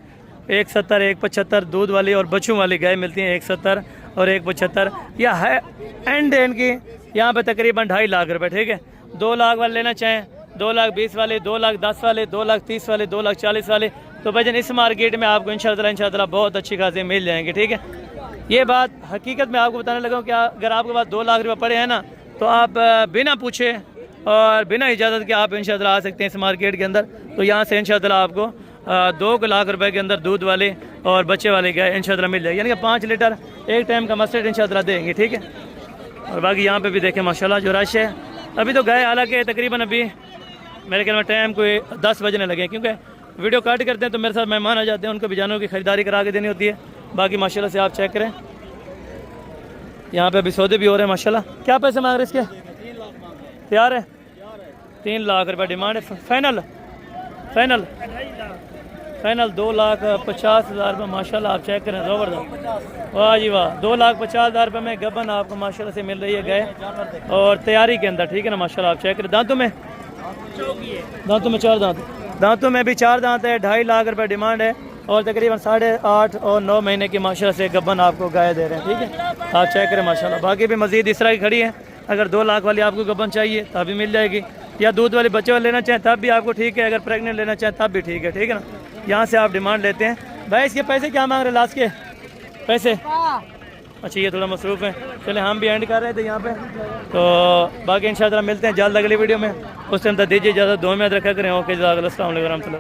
Speaker 1: 1.70 1.75 दूध वाली और बच्चों वाली गाय मिलती हैं, 1.70 और 1.75। या है एंड इनकी यहाँ पे तकरीबन 2.5 लाख रुपए, ठीक है। 2 लाख वाले लेना चाहें, 2,20,000 वाले, 2,10,000 वाले, 2,30,000 वाले, 2,40,000 वाले, तो भाईजान इस मार्केट में आपको इंशाल्लाह बहुत अच्छी खासी मिल जाएंगे, ठीक है। ये बात हकीकत में आपको बताने लगा हूँ कि अगर आपके पास 2 लाख रुपये पड़े हैं ना, तो आप बिना पूछे और बिना इजाज़त के आप इंशाल्लाह आ सकते हैं इस मार्केट के अंदर। तो यहाँ से इंशाल्लाह आपको 2 लाख रुपए के अंदर दूध वाले और बच्चे वाले गाय इंशाल्लाह मिल जाएगी, यानी कि 5 लीटर 1 टाइम का मस्टर्ड इंशाल्लाह देंगे, ठीक है। और बाकी यहाँ पे भी देखें माशाल्लाह जो रश है। अभी तो गाय हालांकि तकरीबन अभी मेरे ख्याल में टाइम कोई 10 बजने लगे, क्योंकि वीडियो काट करते हैं तो मेरे साथ मेहमान आ जाते हैं, उनको भी जानवरों की खरीदारी करा के देनी होती है। बाकी माशाल्लाह से आप चेक करें, यहाँ पे अभी सौदे भी हो रहे हैं माशाल्लाह। क्या पैसे मांग रहे इसके? तैयार है? 3 लाख रुपये डिमांड है। फाइनल 2,50,000 रुपये माशाल्लाह। आप चेक करें, ज़बरदस्त, वाह जी वाह। 2,50,000 रुपये में गबन आपको माशाल्लाह से मिल रही है गाय, और तैयारी के अंदर, ठीक है ना माशाल्लाह। आप चेक करें, दांतों में 4 दांत, दांतों में भी 4 दांत है। 2.5 लाख रुपये डिमांड है, और तकरीबन 8.5 और 9 महीने की माशाल्लाह से गबन आपको गाय दे रहे हैं, ठीक है। आप चेक करें माशाल्लाह। बाकी भी मज़ीद इस तरह की खड़ी है, अगर 2 लाख वाली आपको गबन चाहिए तब भी मिल जाएगी, या दूध वाले बच्चे वाले लेना चाहें तब भी आपको ठीक है, अगर प्रेग्नेंट लेना चाहें तब भी ठीक है, ठीक है ना। यहाँ से आप डिमांड लेते हैं। भाई इसके पैसे क्या मांग रहे हैं लास्ट के पैसे? अच्छा ये थोड़ा मसरूफ़ है, चले हम भी एंड कर रहे थे यहाँ पे। तो बाकी इंशाल्लाह मिलते हैं जल्द अगली वीडियो में, उस टाइम तक दीजिए इजाज़त, दुआ में याद रखा करें। ओके, अस्सलाम वालेकुम।